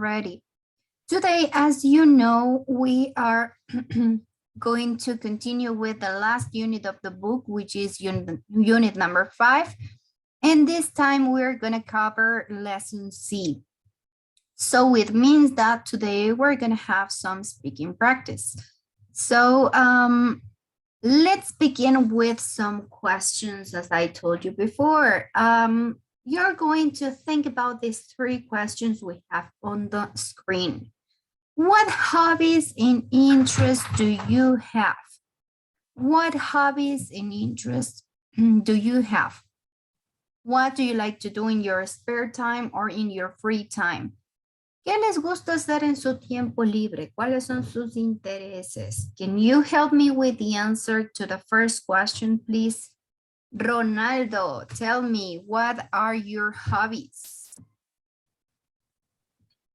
already. Today, as you know, we are going to continue with the last unit of the book, which is unit number 5. And this time we're going to cover lesson C. So it means that today we're going to have some speaking practice. So let's begin with some questions, as I told you before. You're going to think about these 3 questions we have on the screen. What hobbies and interests do you have? What hobbies and interests do you have? What do you like to do in your spare time or in your free time? ¿Qué les gusta hacer en su tiempo libre? ¿Cuáles son sus intereses? Can you help me with the answer to the first question, please? Ronaldo, tell me, what are your hobbies?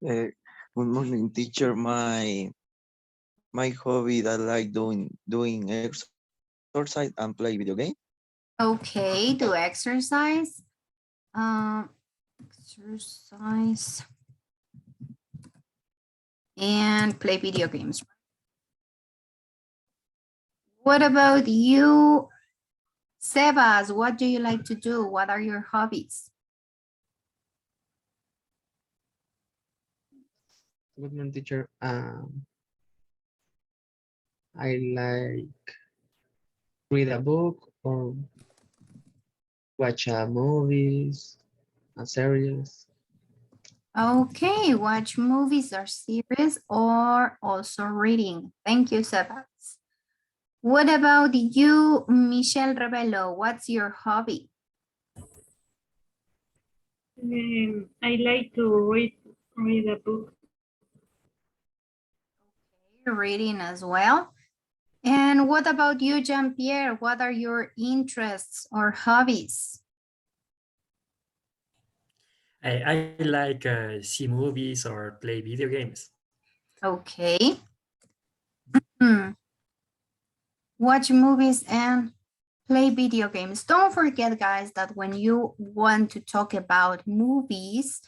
Good morning, teacher. My hobby that I like doing exercise and play video game. Okay, do exercise. Exercise and play video games. What about you, Sebas? What do you like to do? What are your hobbies? Good morning, teacher. I like read a book or watch movies and series. Okay, watch movies or series or also reading. Thank you, Sebas. What about you, Michelle Rebelo? What's your hobby? I like to read a book. Okay, reading as well. And what about you, Jean-Pierre? What are your interests or hobbies? I like see movies or play video games. Okay. Watch movies and play video games. Don't forget, guys, that when you want to talk about movies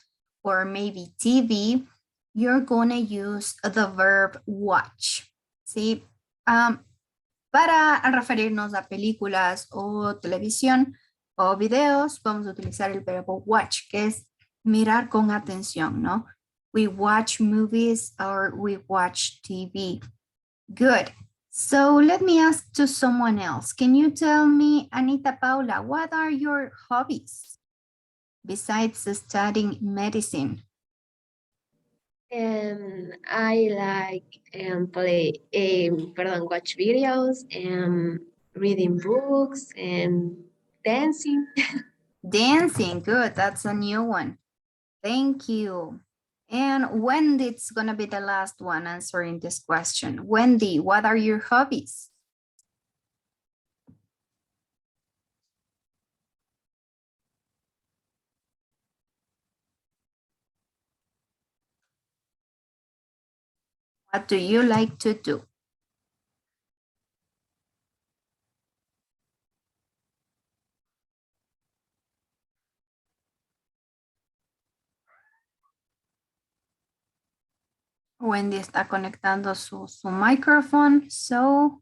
or maybe TV, you're gonna use the verb watch. ¿Sí? Para referirnos a películas o televisión o videos, vamos a utilizar el verbo watch, que es mirar con atención, ¿no? We watch movies or we watch TV. Good. So let me ask to someone else. Can you tell me, Anita Paula, what are your hobbies besides studying medicine? I like watch videos and reading books and dancing. Dancing, good, that's a new one. Thank you. And Wendy, it's gonna be the last one answering this question. Wendy, what are your hobbies? What do you like to do? Wendy está conectando su microphone. So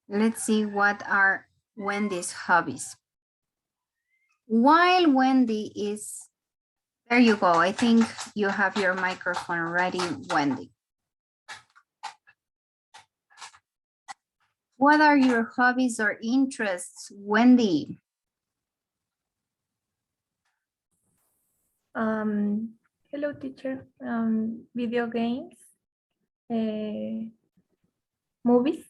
let's see what are Wendy's hobbies. While Wendy is, there you go. I think you have your microphone ready, Wendy. What are your hobbies or interests, Wendy? Hello, teacher. Video games, movies.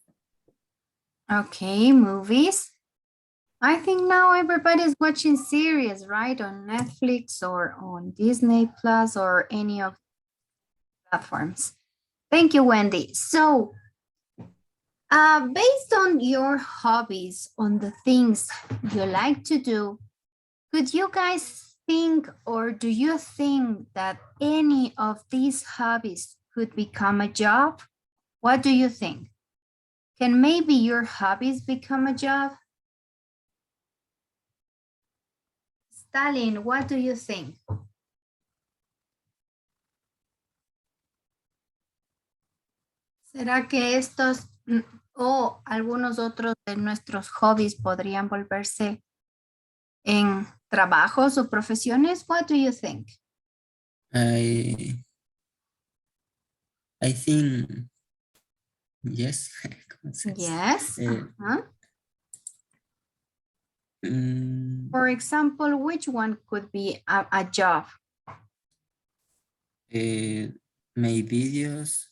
Okay, movies. I think now everybody's watching series, right? On Netflix or on Disney Plus or any of the platforms. Thank you, Wendy. So, based on your hobbies, on the things you like to do, could you guys think, or do you think that any of these hobbies could become a job? What do you think? Can maybe your hobbies become a job? Stalin, what do you think? ¿Será que estos o algunos otros de nuestros hobbies podrían volverse en trabajos o profesiones? What do you think? I think yes. ¿Cómo se dice? Yes. uh-huh. For example, which one could be a job? Make videos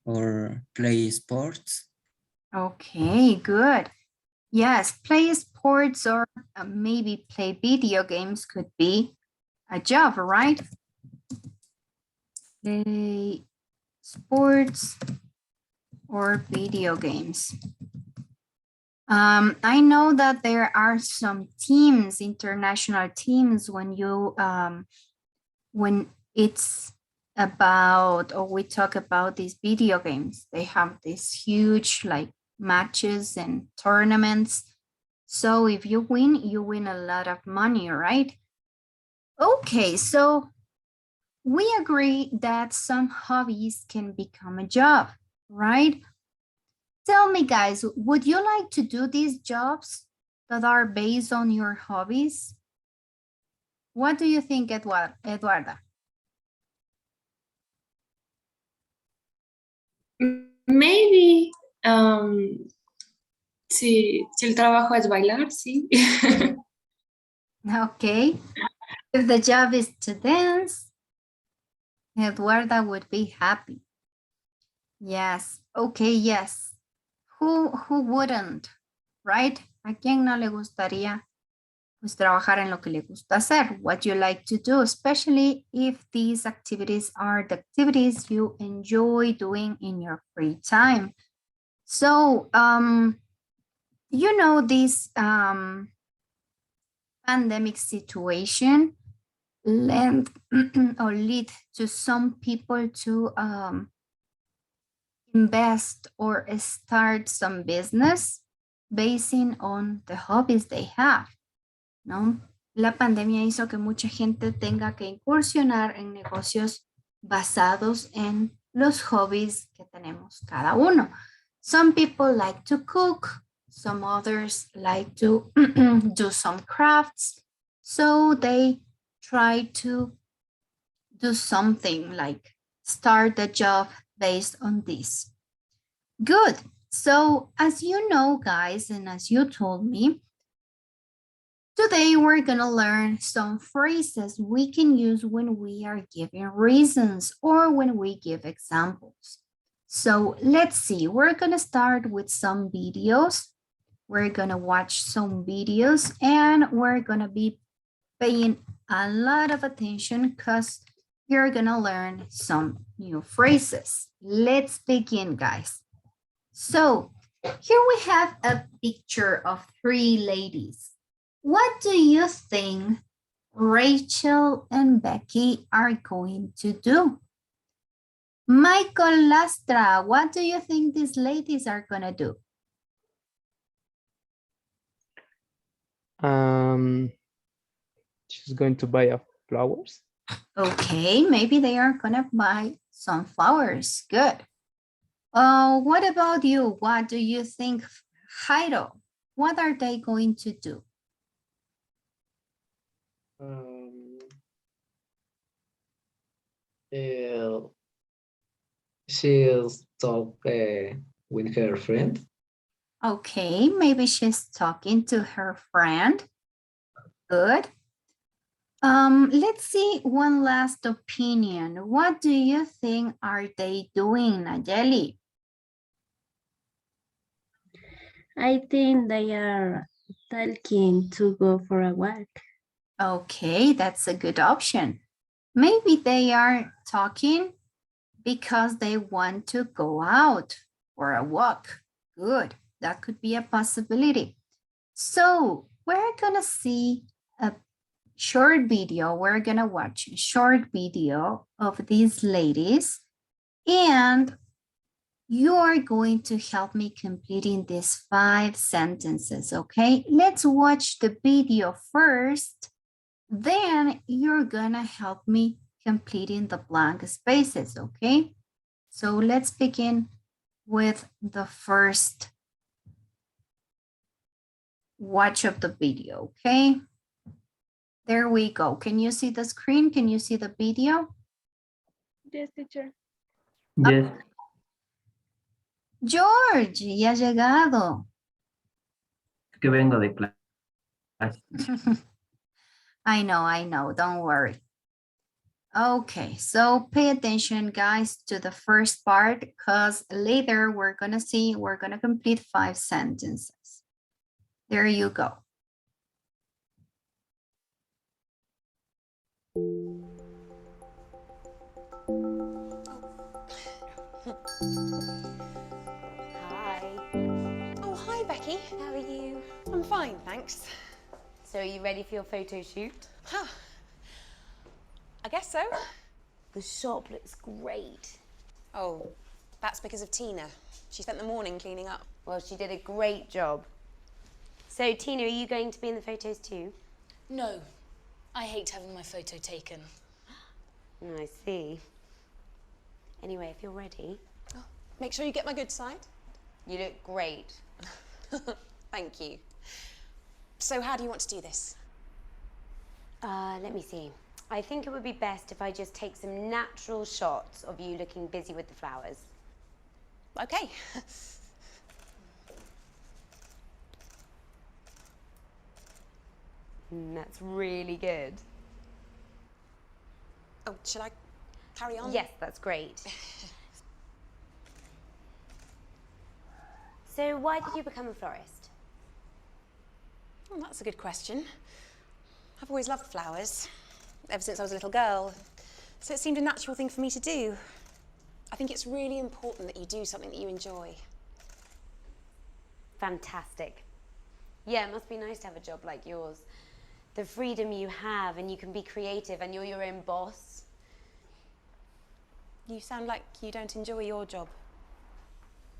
or play sports. Okay, good. Yes, play sports or maybe play video games could be a job, right? Play sports or video games. I know that there are some teams, international teams, when you when it's about, or we talk about these video games, they have these huge like matches and tournaments. So if you win a lot of money, right? Okay, so we agree that some hobbies can become a job, right? Tell me, guys, would you like to do these jobs that are based on your hobbies? What do you think, Eduarda? Maybe, si el trabajo es bailar, sí. Okay. If the job is to dance, Eduarda would be happy. Yes. Okay, yes. Who wouldn't, right? ¿A quién no le gustaría pues trabajar en lo que le gusta hacer? What you like to do, especially if these activities are the activities you enjoy doing in your free time. So, you know, this pandemic situation led or lead to some people to invest or start some business basing on the hobbies they have, ¿no? La pandemia hizo que mucha gente tenga que incursionar en negocios basados en los hobbies que tenemos cada uno. Some people like to cook, some others like to do some crafts, so they try to do something like start a job based on this. Good. So as you know, guys, and as you told me, today we're gonna learn some phrases we can use when we are giving reasons or when we give examples. So let's see, we're gonna start with some videos. We're gonna watch some videos and we're gonna be paying a lot of attention because you're gonna learn some new phrases. Let's begin, guys. So here we have a picture of three ladies. What do you think Rachel and Becky are going to do? Michael Lastra, what do you think these ladies are gonna do? She's going to buy flowers. Okay, maybe they are gonna buy some flowers. Good. What about you? What do you think, Jairo? What are they going to do? She'll talk with her friend. Okay, maybe she's talking to her friend. Good. Let's see one last opinion. What do you think are they doing, Nayeli? I think they are talking to go for a walk. Okay, that's a good option. Maybe they are talking because they want to go out for a walk. Good, that could be a possibility. So we're gonna see a short video. We're gonna watch a short video of these ladies and you're going to help me completing these 5 sentences, okay? Let's watch the video first. Then you're gonna help me completing the blank spaces, okay? So let's begin with the first watch of the video, okay? There we go. Can you see the screen? Can you see the video? Yes, teacher. Yes. George, ya ha llegado. Es que vengo de clase. I know, don't worry. Okay, so pay attention, guys, to the first part, because later we're gonna complete 5 sentences. There you go. Hi. Oh, hi, Becky. How are you? I'm fine, thanks. So are you ready for your photo shoot? Huh. I guess so. The shop looks great. Oh, that's because of Tina. She spent the morning cleaning up. Well, she did a great job. So, Tina, are you going to be in the photos too? No, I hate having my photo taken. I see. Anyway, if you're ready. Oh, make sure you get my good side. You look great. Thank you. So how do you want to do this? Let me see. I think it would be best if I just take some natural shots of you looking busy with the flowers. Okay. That's really good. Oh, should I carry on? Yes, that's great. So why did you become a florist? Oh, that's a good question. I've always loved flowers, ever since I was a little girl. So it seemed a natural thing for me to do. I think it's really important that you do something that you enjoy. Fantastic. Yeah, it must be nice to have a job like yours. The freedom you have, and you can be creative, and you're your own boss. You sound like you don't enjoy your job.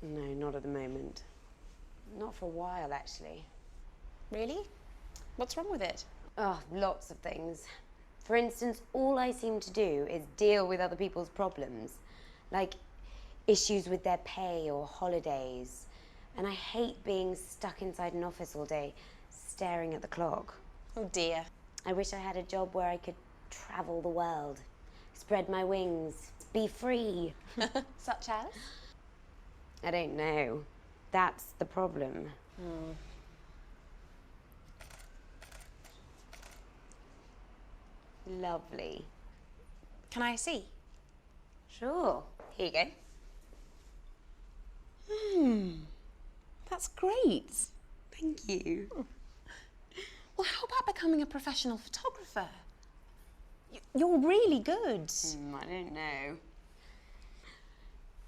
No, not at the moment. Not for a while, actually. Really? What's wrong with it? Oh, lots of things. For instance, all I seem to do is deal with other people's problems, like issues with their pay or holidays. And I hate being stuck inside an office all day, staring at the clock. Oh dear. I wish I had a job where I could travel the world, spread my wings, be free. Such as? I don't know. That's the problem. Lovely. Can I see? Sure. Here you go. That's great. Thank you. Well, how about becoming a professional photographer? You're really good. I don't know.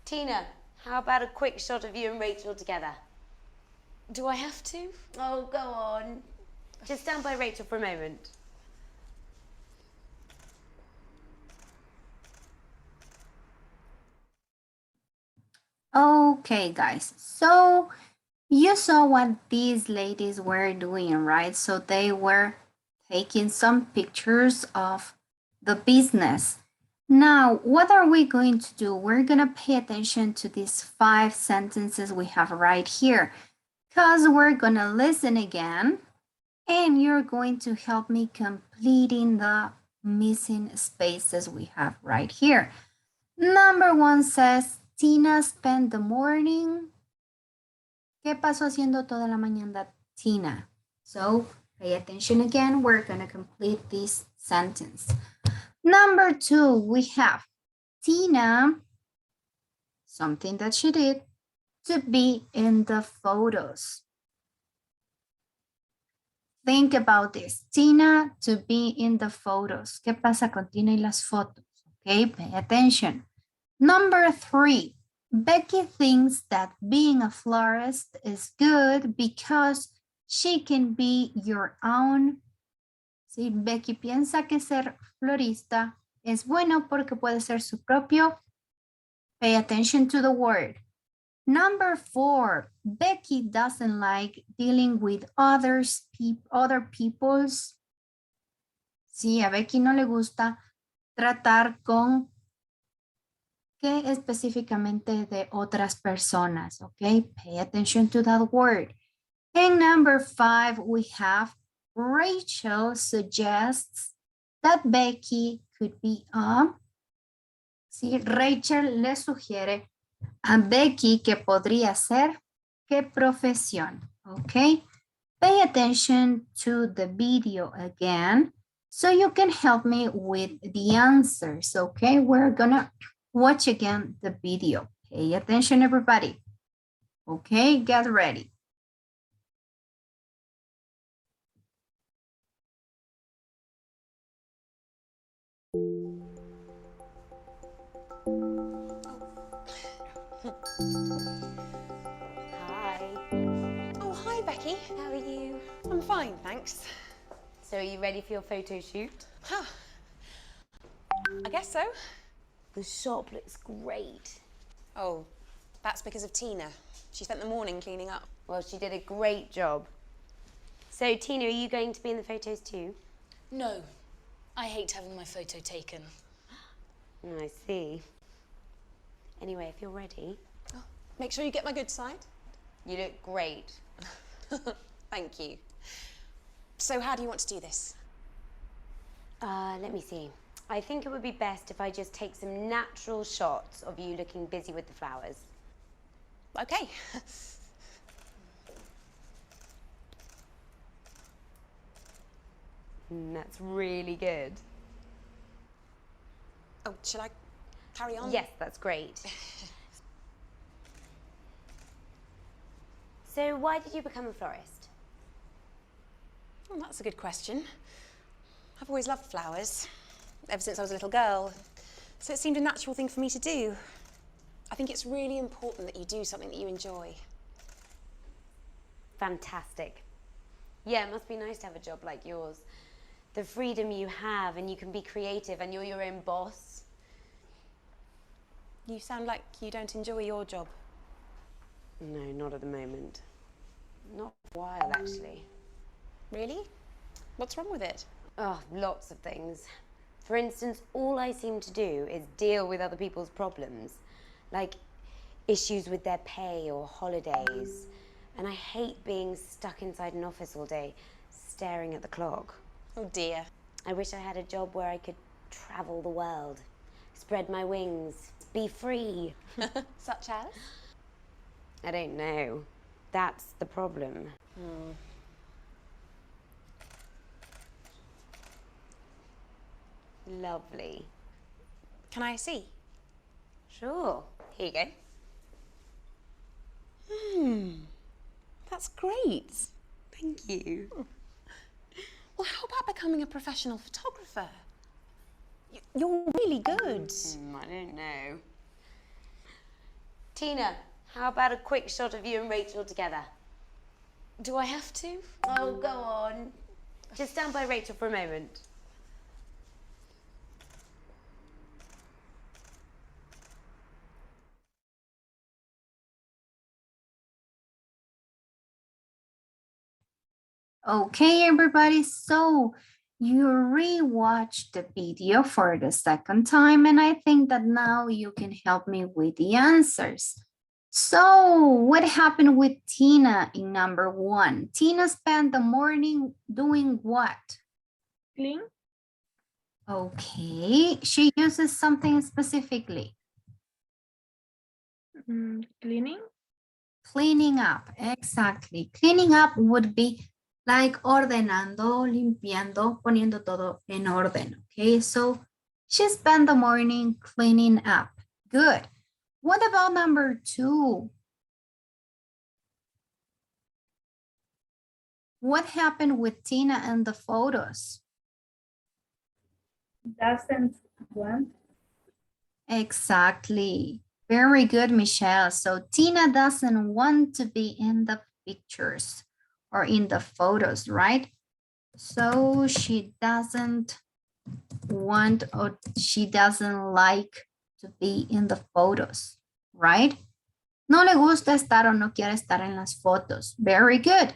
Tina, how about a quick shot of you and Rachel together? Do I have to? Oh, go on. Just stand by Rachel for a moment. Okay, guys, so you saw what these ladies were doing, right? So they were taking some pictures of the business. Now, what are we going to do? We're gonna pay attention to these 5 sentences we have right here, because we're gonna listen again, and you're going to help me completing the missing spaces we have right here. Number 1 says, Tina spent the morning. ¿Qué pasó haciendo toda la mañana Tina? So pay attention again. We're going to complete this sentence. Number 2, we have Tina, something that she did, to be in the photos. Think about this. Tina to be in the photos. ¿Qué pasa con Tina y las fotos? Okay, pay attention. Number 3, Becky thinks that being a florist is good because she can be your own. Sí, Becky piensa que ser florista es bueno porque puede ser su propio. Pay attention to the word. Number 4, Becky doesn't like dealing with other people's. Sí, a Becky no le gusta tratar con qué específicamente de otras personas, okay? Pay attention to that word. And number 5, we have Rachel suggests that Becky could be a... Sí, Rachel le sugiere a Becky que podría ser qué profesión, okay? Pay attention to the video again so you can help me with the answers, okay? We're gonna watch again the video. Pay attention, everybody. Okay, get ready. Hi. Oh, hi, Becky. How are you? I'm fine, thanks. So are you ready for your photo shoot? Huh. I guess so. The shop looks great. Oh, that's because of Tina. She spent the morning cleaning up. Well, she did a great job. So, Tina, are you going to be in the photos too? No, I hate having my photo taken. I see. Anyway, if you're ready. Oh, make sure you get my good side. You look great. Thank you. So how do you want to do this? Let me see. I think it would be best if I just take some natural shots of you looking busy with the flowers. Okay. That's really good. Oh, should I carry on? Yes, that's great. So why did you become a florist? Oh, that's a good question. I've always loved flowers, ever since I was a little girl. So it seemed a natural thing for me to do. I think it's really important that you do something that you enjoy. Fantastic. Yeah, it must be nice to have a job like yours. The freedom you have, and you can be creative, and you're your own boss. You sound like you don't enjoy your job. No, not at the moment. Not for a while, actually. Really? What's wrong with it? Oh, lots of things. For instance, all I seem to do is deal with other people's problems, like issues with their pay or holidays. And I hate being stuck inside an office all day, staring at the clock. Oh dear. I wish I had a job where I could travel the world, spread my wings, be free. Such as? I don't know. That's the problem. Lovely. Can I see? Sure. Here you go. That's great. Thank you. Well, how about becoming a professional photographer? You're really good. I don't know. Tina, how about a quick shot of you and Rachel together? Do I have to? Oh, go on. Just stand by Rachel for a moment. Okay, everybody, so you rewatched the video for the second time, and I think that now you can help me with the answers. So what happened with Tina in number 1? Tina spent the morning doing what? Clean. Okay, she uses something specifically. Cleaning. Cleaning up, exactly. Cleaning up would be like ordenando, limpiando, poniendo todo en orden, okay? So she spent the morning cleaning up. Good. What about number 2? What happened with Tina and the photos? Doesn't want. Exactly. Very good, Michelle. So Tina doesn't want to be in the pictures or in the photos, right? So she doesn't want or she doesn't like to be in the photos, right? No le gusta estar o no quiere estar en las fotos. Very good.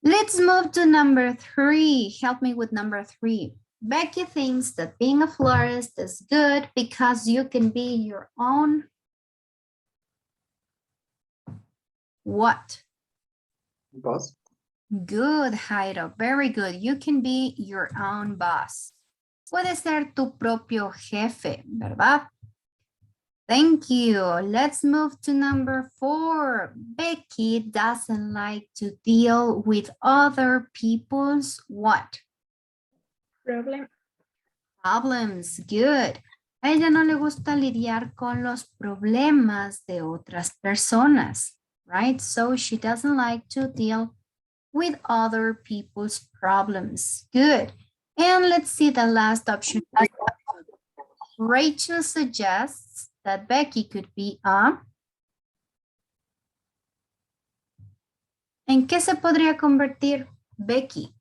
Let's move to number 3. Help me with number 3. Becky thinks that being a florist is good because you can be your own what? Boss. Good, Jairo. Very good. You can be your own boss. Puedes ser tu propio jefe, ¿verdad? Thank you. Let's move to number 4. Becky doesn't like to deal with other people's what? Problem. Problems. Good. A ella no le gusta lidiar con los problemas de otras personas, right? So she doesn't like to deal with other people's problems. Good. And let's see the last option. Rachel suggests that Becky could be a... ¿En qué se podría convertir Becky?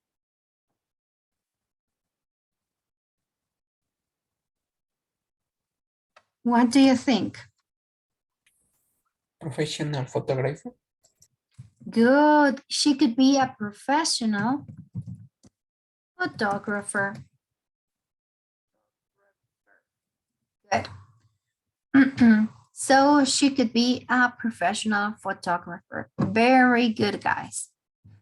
What do you think? Professional photographer. Good. She could be a professional photographer. Good. So she could be a professional photographer. Very good, guys.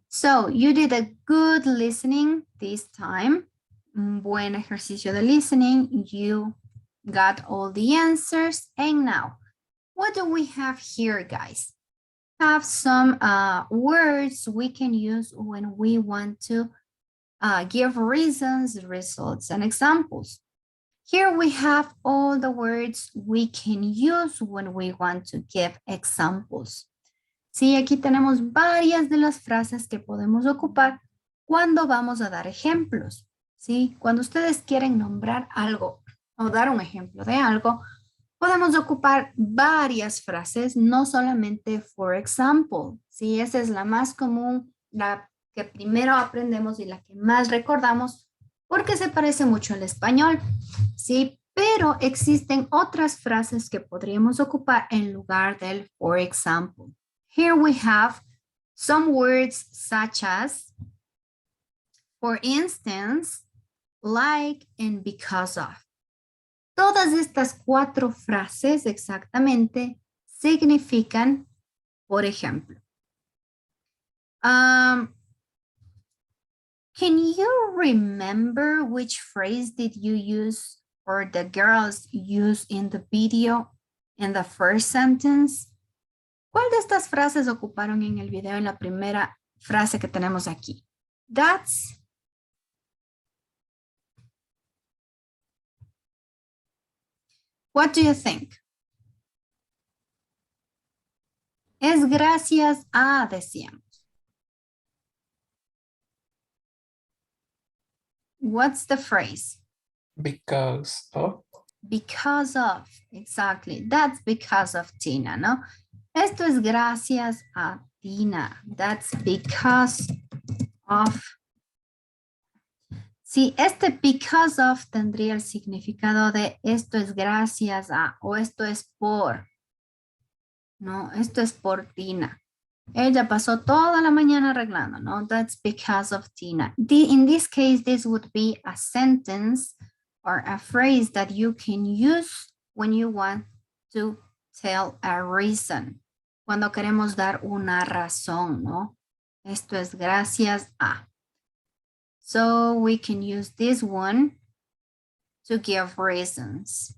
So you did a good listening this time. Buen ejercicio de listening. You got all the answers. And now, what do we have here, guys? Have some words we can use when we want to give reasons, results, and examples. Here we have all the words we can use when we want to give examples. Sí, aquí tenemos varias de las frases que podemos ocupar cuando vamos a dar ejemplos. Sí, cuando ustedes quieren nombrar algo o dar un ejemplo de algo, podemos ocupar varias frases, no solamente for example. Sí, esa es la más común, la que primero aprendemos y la que más recordamos porque se parece mucho al español. Sí, pero existen otras frases que podríamos ocupar en lugar del for example. Here we have some words such as, for instance, like, and because of. Todas estas 4 frases exactamente significan, por ejemplo. Can you remember which phrase did you use or the girls use in the video in the first sentence? ¿Cuál de estas frases ocuparon en el video en la primera frase que tenemos aquí? That's. What do you think? Es gracias a, decíamos. What's the phrase? Because of. Because of, exactly. That's because of Tina, ¿no? Esto es gracias a Tina. That's because of. Sí, este because of tendría el significado de esto es gracias a o esto es por. No, esto es por Tina. Ella pasó toda la mañana arreglando, no? That's because of Tina. In this case, this would be a sentence or a phrase that you can use when you want to tell a reason. Cuando queremos dar una razón, ¿no? Esto es gracias a. So we can use this one to give reasons.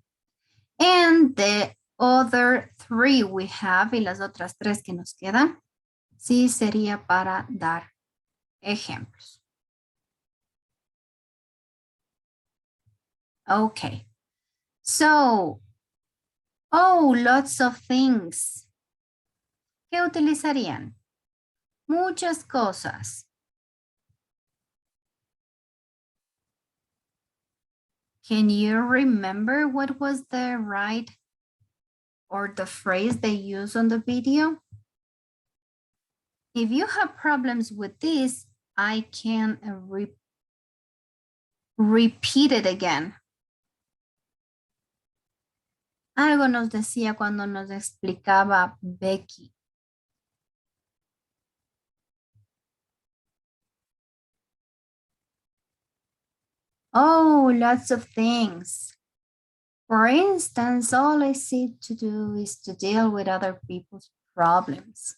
And the other 3 we have, y las otras 3 que nos quedan, sí sería para dar ejemplos. Okay. So, lots of things. ¿Qué utilizarían? Muchas cosas. Can you remember what was the right or the phrase they used on the video? If you have problems with this, I can repeat it again. Algo nos decía cuando nos explicaba Becky. Oh, lots of things. For instance, all I seek to do is to deal with other people's problems.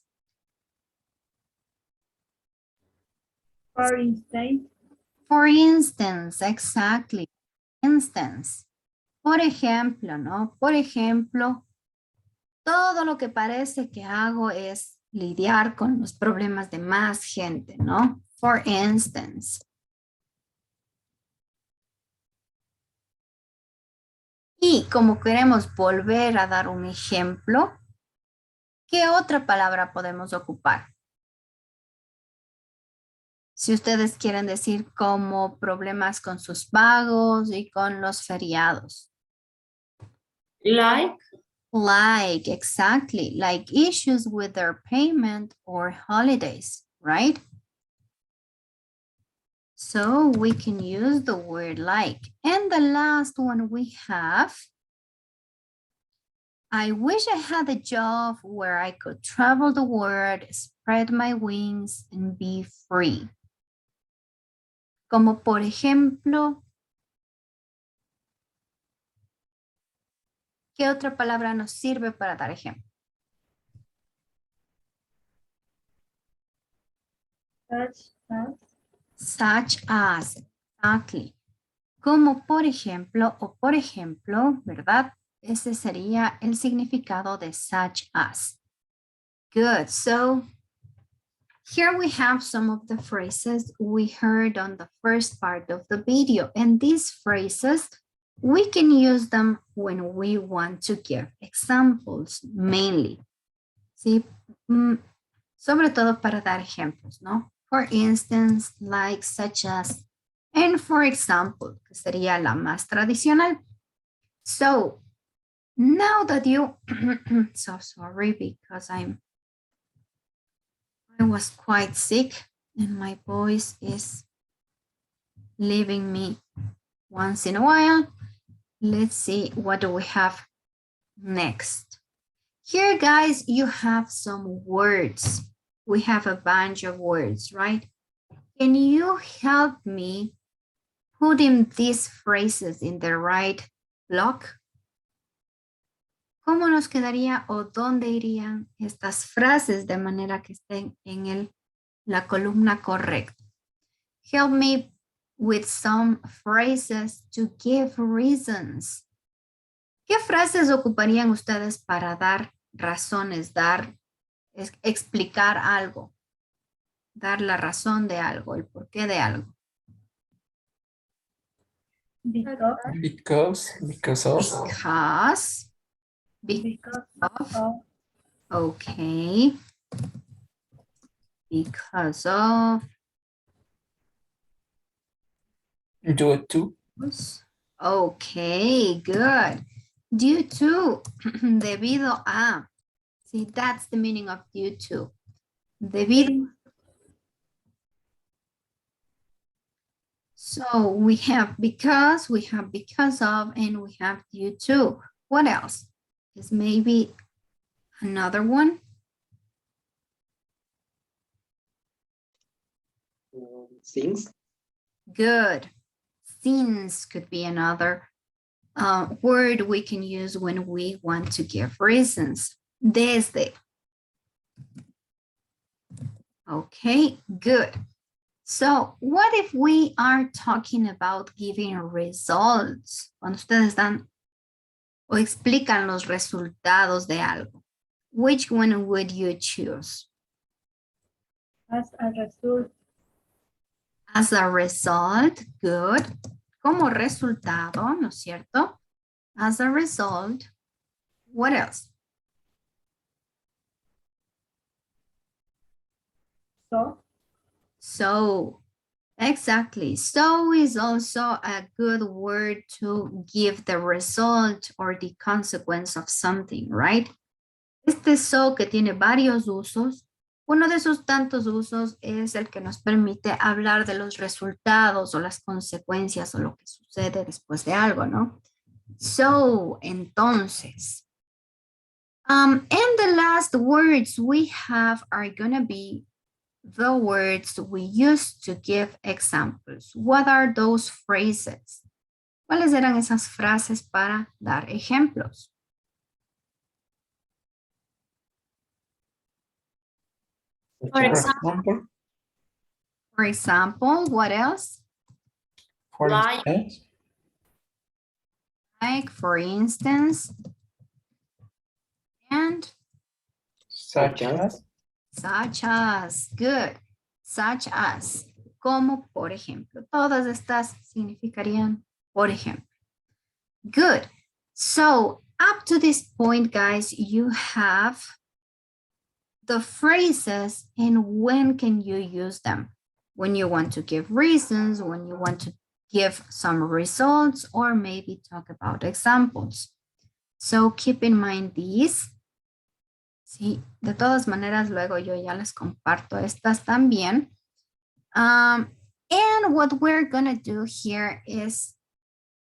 For instance, For instance, exactly. Instance. Por ejemplo, ¿no? Por ejemplo, todo lo que parece que hago es lidiar con los problemas de más gente, ¿no? For instance. Y como queremos volver a dar un ejemplo, ¿qué otra palabra podemos ocupar? Si ustedes quieren decir como problemas con sus pagos y con los feriados. Like. Like, exactly. Like issues with their payment or holidays, right? So we can use the word like. And the last one we have, I wish I had a job where I could travel the world, spread my wings, and be free. Como por ejemplo, ¿qué otra palabra nos sirve para dar ejemplo? Such as, exactly. Como por ejemplo o por ejemplo, ¿verdad? Ese sería el significado de such as. Good. So here we have some of the phrases we heard on the first part of the video. And these phrases, we can use them when we want to give examples, mainly. ¿Sí? Sobre todo para dar ejemplos, ¿no? For instance, like, such as, and for example, que sería la más tradicional. So, now that you, so sorry because I was quite sick and my voice is leaving me once in a while. Let's see, what do we have next? Here, guys, you have some words. We have a bunch of words, right? Can you help me putting these phrases in the right block? ¿Cómo nos quedaría o dónde irían estas frases de manera que estén en la columna correcta? Help me with some phrases to give reasons. ¿Qué frases ocuparían ustedes para dar razones, explicar algo, dar la razón de algo, el porqué de algo? Because of. Okay. Because of. due to. Okay, good. Due to, debido a. See, that's the meaning of due to. Debido. So we have because of, and we have due to. What else? Is maybe another one? Since. Good. Since could be another word we can use when we want to give reasons. Desde. Okay, good. So what if we are talking about giving results? Cuando ustedes dan o explican los resultados de algo. Which one would you choose? As a result. As a result, good. Como resultado, ¿no es cierto? As a result, what else? So, exactly. So is also a good word to give the result or the consequence of something, right? Este so que tiene varios usos, uno de sus tantos usos es el que nos permite hablar de los resultados o las consecuencias o lo que sucede después de algo, ¿no? So, entonces. And the last words we have are gonna be the words we use to give examples. What are those phrases? ¿Cuáles eran esas frases para dar ejemplos? For example, For example, what else? For Like. instance, Like, for instance, and such as, good, such as, como por ejemplo. Todas estas significarían por ejemplo. Good. So up to this point, guys, you have the phrases and when can you use them? When you want to give reasons, when you want to give some results, or maybe talk about examples. So keep in mind these. Sí, de todas maneras, luego yo ya les comparto estas también. And what we're gonna do here is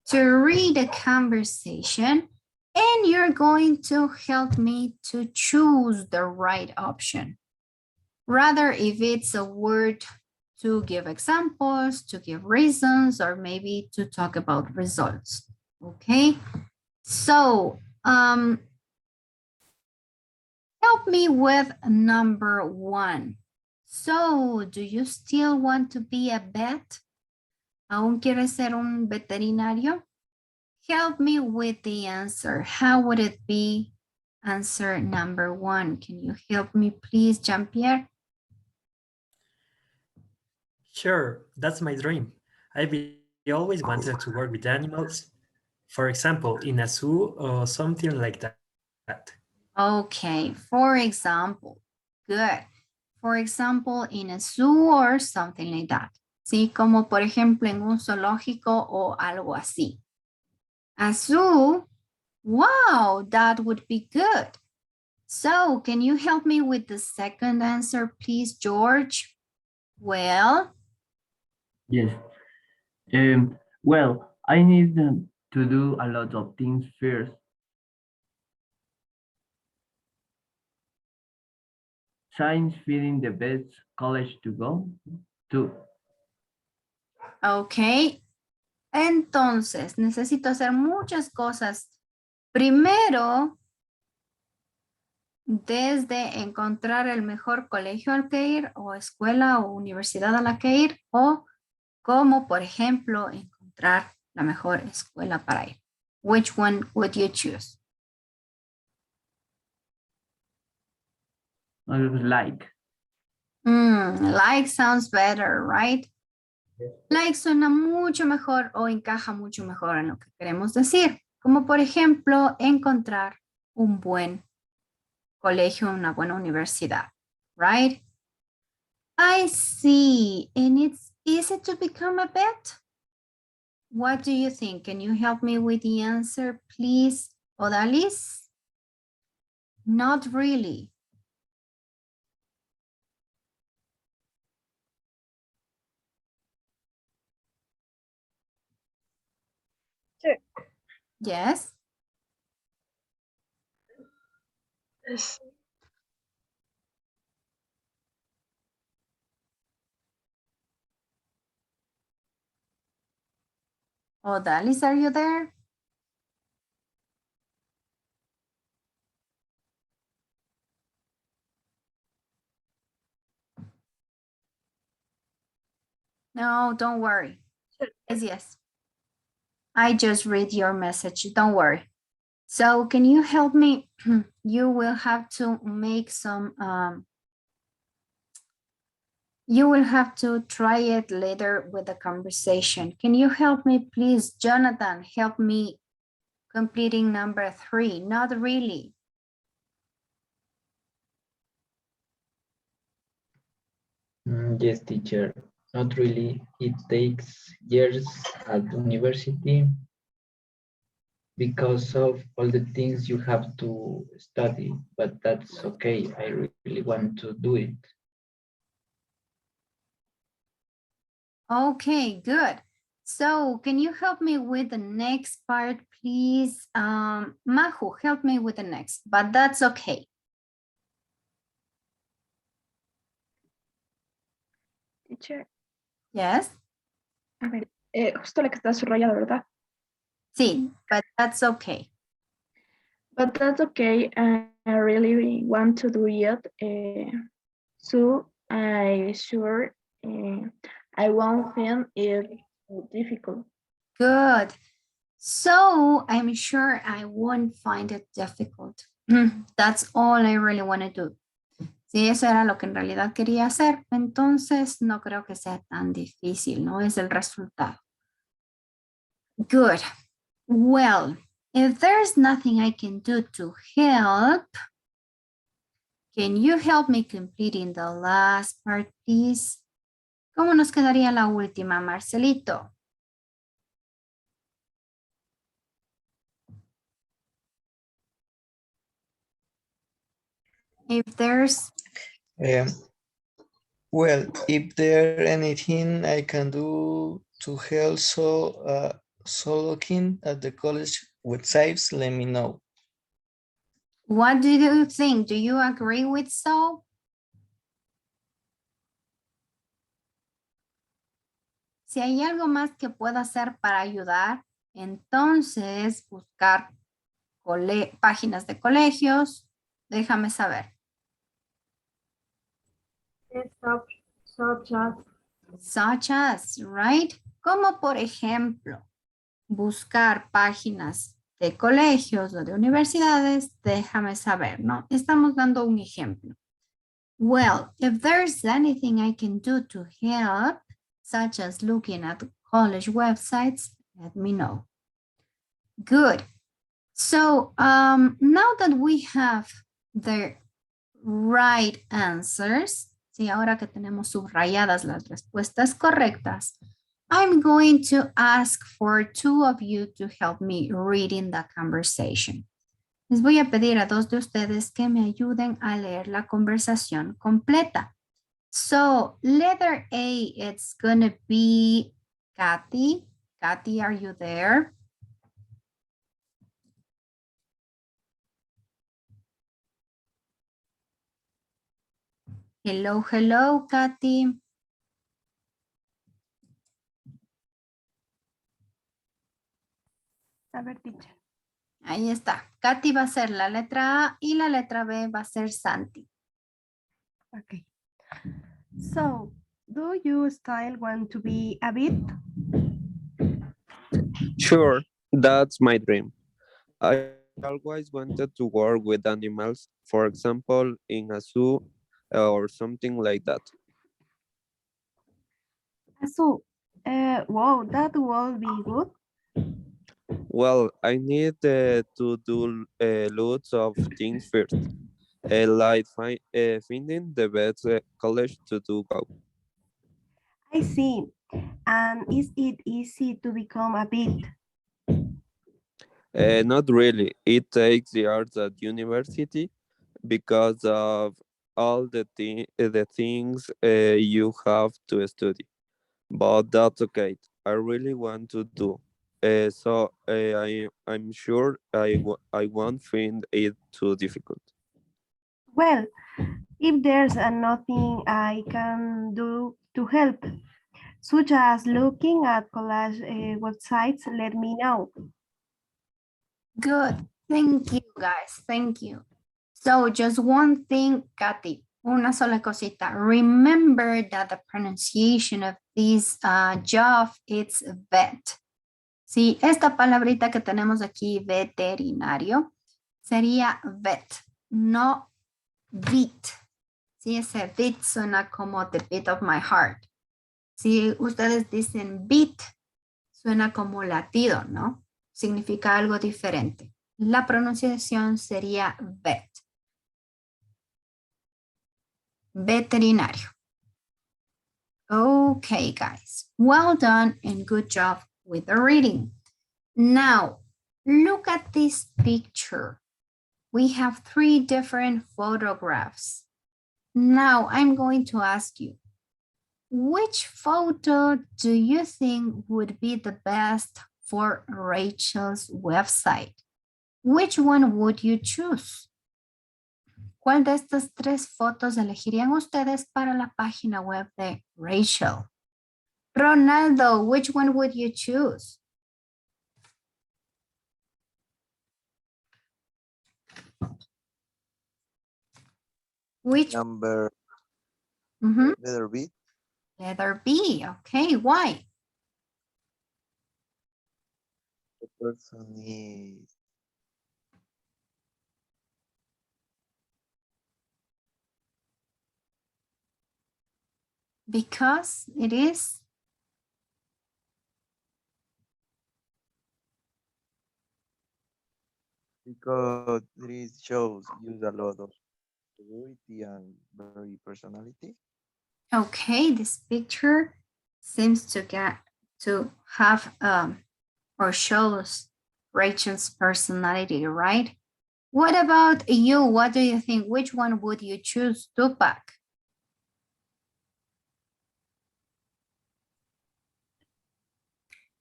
to read a conversation, and you're going to help me to choose the right option. Rather, if it's a word to give examples, to give reasons, or maybe to talk about results, okay? So, help me with number 1. So, do you still want to be a vet? ¿Aún quieres ser un veterinario? Help me with the answer. How would it be? Answer number 1. Can you help me, please, Jean-Pierre? Sure, that's my dream. I've always wanted to work with animals. For example, in a zoo or something like that. Okay, for example, good. For example, in a zoo or something like that. Sí, como por ejemplo en un zoológico o algo así. A zoo, wow, that would be good. So, can you help me with the second answer, please, George? Well, Yes. Well, I need to do a lot of things first. Science feeling the best college to go to. ok. Entonces, necesito hacer muchas cosas. Primero, desde encontrar el mejor colegio al que ir, o escuela o universidad a la que ir, o como, por ejemplo, encontrar la mejor escuela para ir. Which one would you choose? Like. Like sounds better, right? Like suena mucho mejor o encaja mucho mejor en lo que queremos decir. Como por ejemplo, encontrar un buen colegio, una buena universidad, right? I see. And it's easy to become a vet? What do you think? Can you help me with the answer, please, Odalis? Not really. Sure. Yes. Yes. Odalis, are you there? No, don't worry. Yes, yes. I just read your message. Don't worry. So can you help me? You will have to make some, you will have to try it later with the conversation. Can you help me, please? Jonathan, help me completing number 3. Not really. Yes, teacher. Not really. It takes years at university because of all the things you have to study, but that's okay. I really want to do it. Okay, good. So can you help me with the next part, please? Mahu, help me with the next, but that's okay. Teacher, Yes? a ver, justo la que está subrayada, ¿verdad? Sí, but that's okay. But that's okay. I really want to do it. So I sure I won't find it difficult. Good. So I'm sure I won't find it difficult. That's all I really want to do. Sí, eso era lo que en realidad quería hacer. Entonces, no creo que sea tan difícil, ¿no? Es el resultado. Good. Well, if there's nothing I can do to help, can you help me completing the last part, please? ¿Cómo nos quedaría la última, Marcelito? If there's... Well, if there anything I can do to help, so looking at the college websites, let me know. What do you think? Do you agree with so? Si hay algo más que pueda hacer para ayudar, entonces buscar páginas de colegios, déjame saber. Such as, right? Como por ejemplo, buscar páginas de colegios o de universidades, déjame saber, ¿no? Estamos dando un ejemplo. Well, if there's anything I can do to help, such as looking at college websites, let me know. Good. So now that we have the right answers, sí, ahora que tenemos subrayadas las respuestas correctas, I'm going to ask for two of you to help me reading the conversation. Les voy a pedir a dos de ustedes que me ayuden a leer la conversación completa. So, letter A, it's gonna be Kathy. Kathy, are you there? Hello, hello, Kathy. A ver, teacher. Ahí está. Katy va a ser la letra A y la letra B va a ser Santi. Okay. So, do you still want to be a bit? Sure, that's my dream. I always wanted to work with animals, for example, in a zoo or something like that. A zoo. Wow, that will be good. Well, I need to do lots of things first, like finding the best college to go. I see. And is it easy to become a bit? Not really. It takes years at university because of all the things you have to study. But that's okay. I really want to do. So I'm sure I won't find it too difficult. Well, if there's nothing I can do to help, such as looking at college websites, let me know. Good. Thank you, guys. Thank you. So just one thing, Kathy, una sola cosita. Remember that the pronunciation of this job is vet. Sí, esta palabrita que tenemos aquí, veterinario, sería vet, no beat. Sí, ese beat suena como the beat of my heart. Si ustedes dicen beat, suena como latido, ¿no? Significa algo diferente. La pronunciación sería vet. Veterinario. Okay, guys. Well done and good job with the reading. Now, look at this picture. We have 3 different photographs. Now, I'm going to ask you, which photo do you think would be the best for Rachel's website? Which one would you choose? ¿Cuál de estas 3 fotos elegirían ustedes para la página web de Rachel? Ronaldo, which one would you choose? Which? Number Mhm. letter B. Letter B. Okay, why? The person is Because it is. because it shows use a lot of security and very personality. Okay, this picture seems to have or shows Rachel's personality, right? What about you? What do you think? Which one would you choose, Tupac?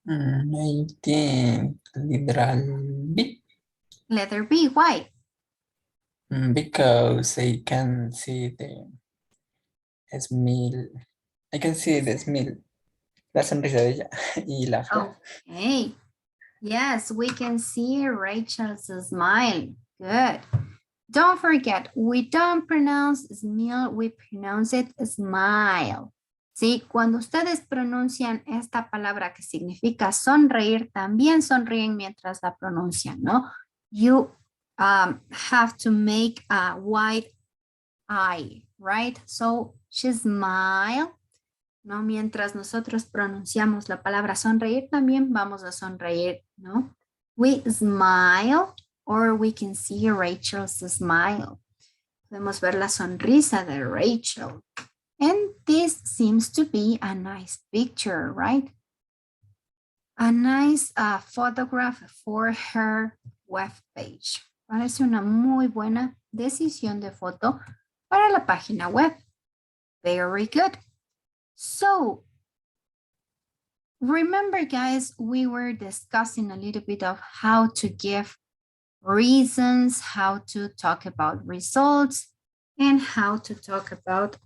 I think literal B. Letter B, why? Because I can see the smile. I can see the smile. La sonrisa de ella y la flor. Okay. Yes, we can see Rachel's smile. Good. Don't forget, we don't pronounce smile, we pronounce it smile. ¿Sí? Cuando ustedes pronuncian esta palabra que significa sonreír, también sonríen mientras la pronuncian, ¿no? You have to make a wide eye, right? So, she smile, ¿no? Mientras nosotros pronunciamos la palabra sonreír, también vamos a sonreír, ¿no? We smile, or we can see Rachel's smile. Podemos ver la sonrisa de Rachel. And this seems to be a nice picture, right? A nice photograph for her webpage. Parece una muy buena decisión de foto para la página web. Very good. So, remember guys, we were discussing a little bit of how to give reasons, how to talk about results, and how to talk about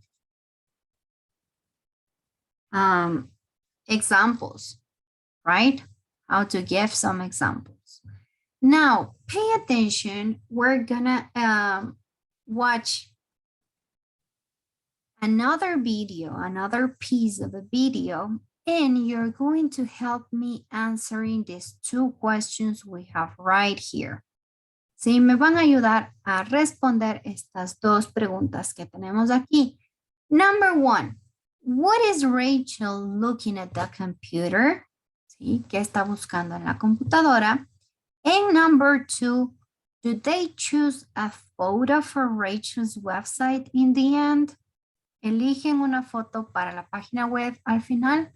examples, right? How to give some examples. Now, pay attention. We're gonna watch another video, another piece of a video, and you're going to help me answering these 2 questions we have right here. Sí, me van a ayudar a responder estas 2 preguntas que tenemos aquí. Number 1, what is Rachel looking at the computer? ¿Sí? ¿Qué está buscando en la computadora? And number 2, do they choose a photo for Rachel's website in the end? ¿Eligen una foto para la página web al final?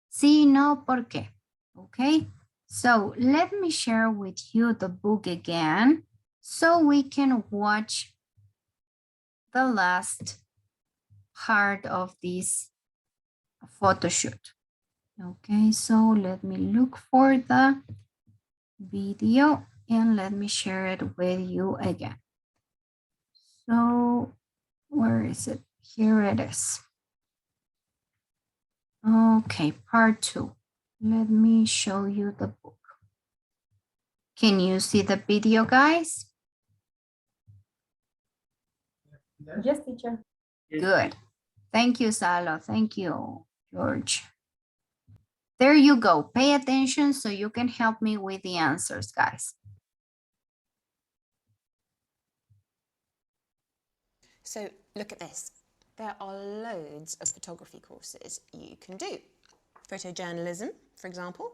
Sí, no, ¿por qué? Okay, so let me share with you the book again so we can watch the last part of this photo shoot. Okay, so let me look for the video and let me share it with you again. So where is it? Here it is. Okay, part 2. Let me show you the book. Can you see the video, guys? Yes, teacher. Good. Thank you, Salo. Thank you, George. There you go. Pay attention so you can help me with the answers, guys. So look at this. There are loads of photography courses you can do. Photojournalism, for example,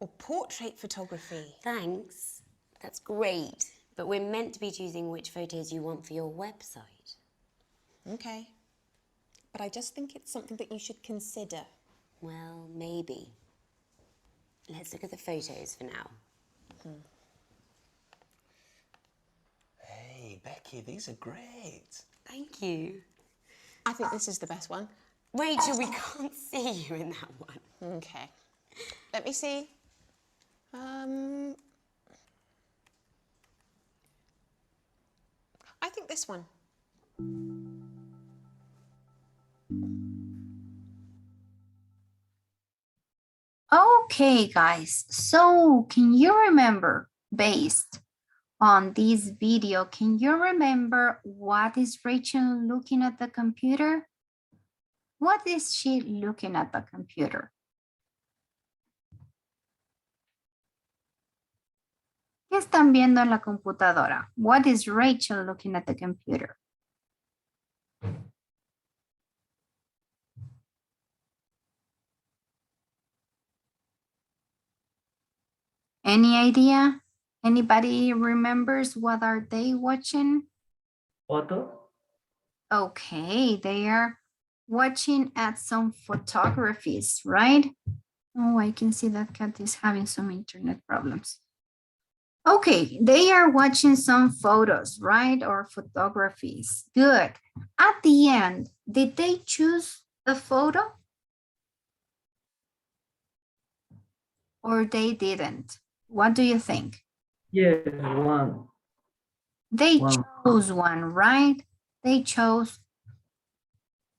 or portrait photography. Thanks. That's great. But we're meant to be choosing which photos you want for your website. Okay. But I just think it's something that you should consider. Well, maybe. Let's look at the photos for now. Hey, Becky, these are great. Thank you. I think this is the best one. Rachel, we can't see you in that one. Okay. Let me see. I think this one? Okay, guys. So can you remember, based on this video, can you remember what is Rachel looking at the computer? What is she looking at the computer? ¿Qué están viendo en la computadora? What is Rachel looking at the computer? Any idea? Anybody remembers what are they watching? Photo? Okay, they are watching at some photographies, right? Oh, I can see that Kat is having some internet problems. Okay, they are watching some photos, right? Or photographies. Good. At the end, did they choose a photo? Or they didn't? What do you think? Yes, one. They One. chose one, right? They chose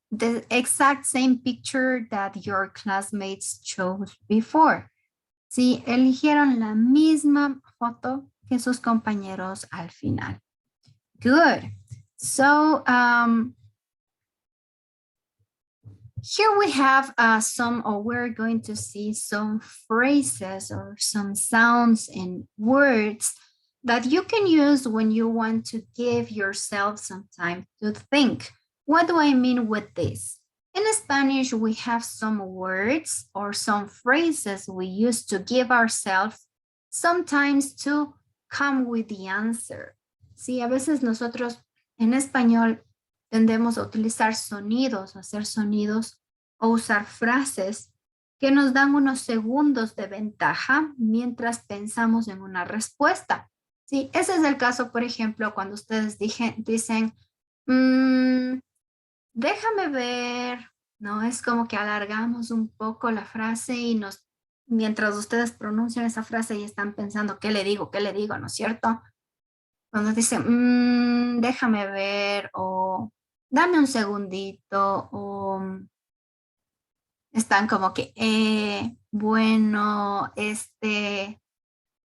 the exact same picture that your classmates chose before. Sí, eligieron la misma foto que sus compañeros al final. Good. So, here we have we're going to see some phrases or some sounds and words that you can use when you want to give yourself some time to think. What do I mean with this? In Spanish, we have some words or some phrases we use to give ourselves sometimes to come with the answer. Sí, a veces nosotros en español tendemos a utilizar sonidos, hacer sonidos o usar frases que nos dan unos segundos de ventaja mientras pensamos en una respuesta. Sí, ese es el caso, por ejemplo, cuando ustedes dicen, déjame ver, ¿no? Es como que alargamos un poco la frase y mientras ustedes pronuncian esa frase y están pensando, ¿qué le digo? ¿No es cierto? Cuando dicen, déjame ver o dame un segundito o están como que, bueno,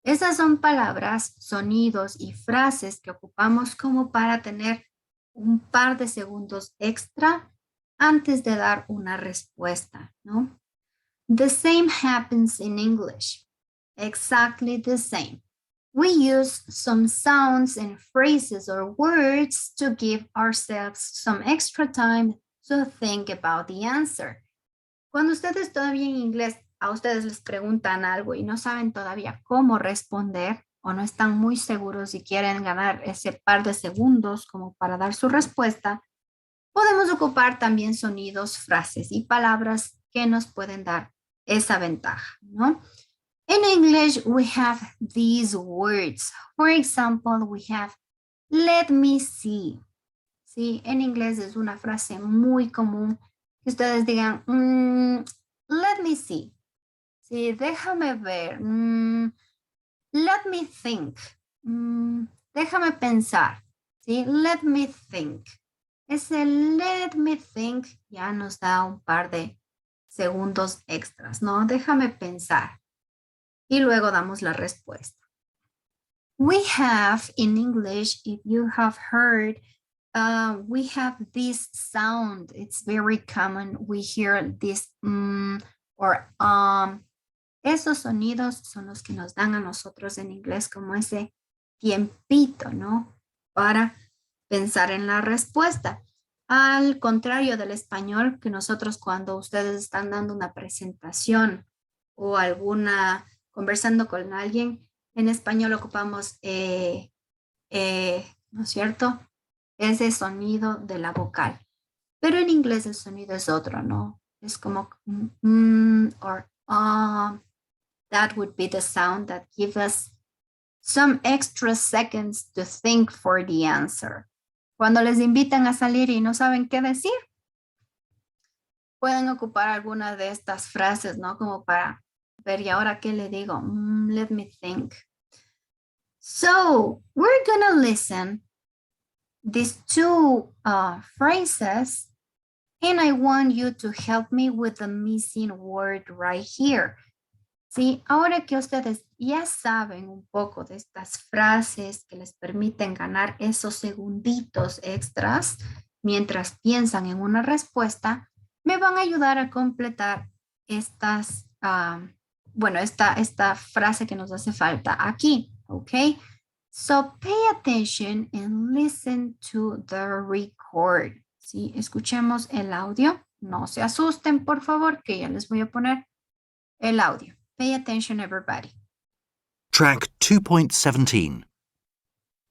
esas son palabras, sonidos y frases que ocupamos como para tener un par de segundos extra antes de dar una respuesta, ¿no? The same happens in English. Exactly the same. We use some sounds and phrases or words to give ourselves some extra time to think about the answer. Cuando ustedes todavía en inglés a ustedes les preguntan algo y no saben todavía cómo responder o no están muy seguros si quieren ganar ese par de segundos como para dar su respuesta, podemos ocupar también sonidos, frases y palabras que nos pueden dar esa ventaja, ¿no? In English, we have these words. For example, we have, let me see. Sí, en inglés es una frase muy común que ustedes digan, let me see. Sí, déjame ver. Let me think. Déjame pensar. Sí, let me think. Ese let me think ya nos da un par de segundos extras, ¿no? Déjame pensar. Y luego damos la respuesta. We have in English, if you have heard, we have this sound. It's very common. We hear this or esos sonidos son los que nos dan a nosotros en inglés como ese tiempito, ¿no? Para pensar en la respuesta. Al contrario del español, que nosotros cuando ustedes están dando una presentación o conversando con alguien, en español ocupamos, ¿no es cierto? Ese sonido de la vocal. Pero en inglés el sonido es otro, ¿no? Es como or that would be the sound that gives us some extra seconds to think for the answer. Cuando les invitan a salir y no saben qué decir, pueden ocupar alguna de estas frases, ¿no? Como para ver, ¿y ahora qué le digo? Let me think. So, we're gonna listen these two phrases, and I want you to help me with the missing word right here. Sí, ahora que ustedes ya saben un poco de estas frases que les permiten ganar esos segunditos extras mientras piensan en una respuesta, me van a ayudar a completar estas, esta frase que nos hace falta aquí, ¿ok? So pay attention and listen to the record. ¿Sí? Escuchemos el audio. No se asusten, por favor, que ya les voy a poner el audio. Pay attention, everybody. Track 2.17.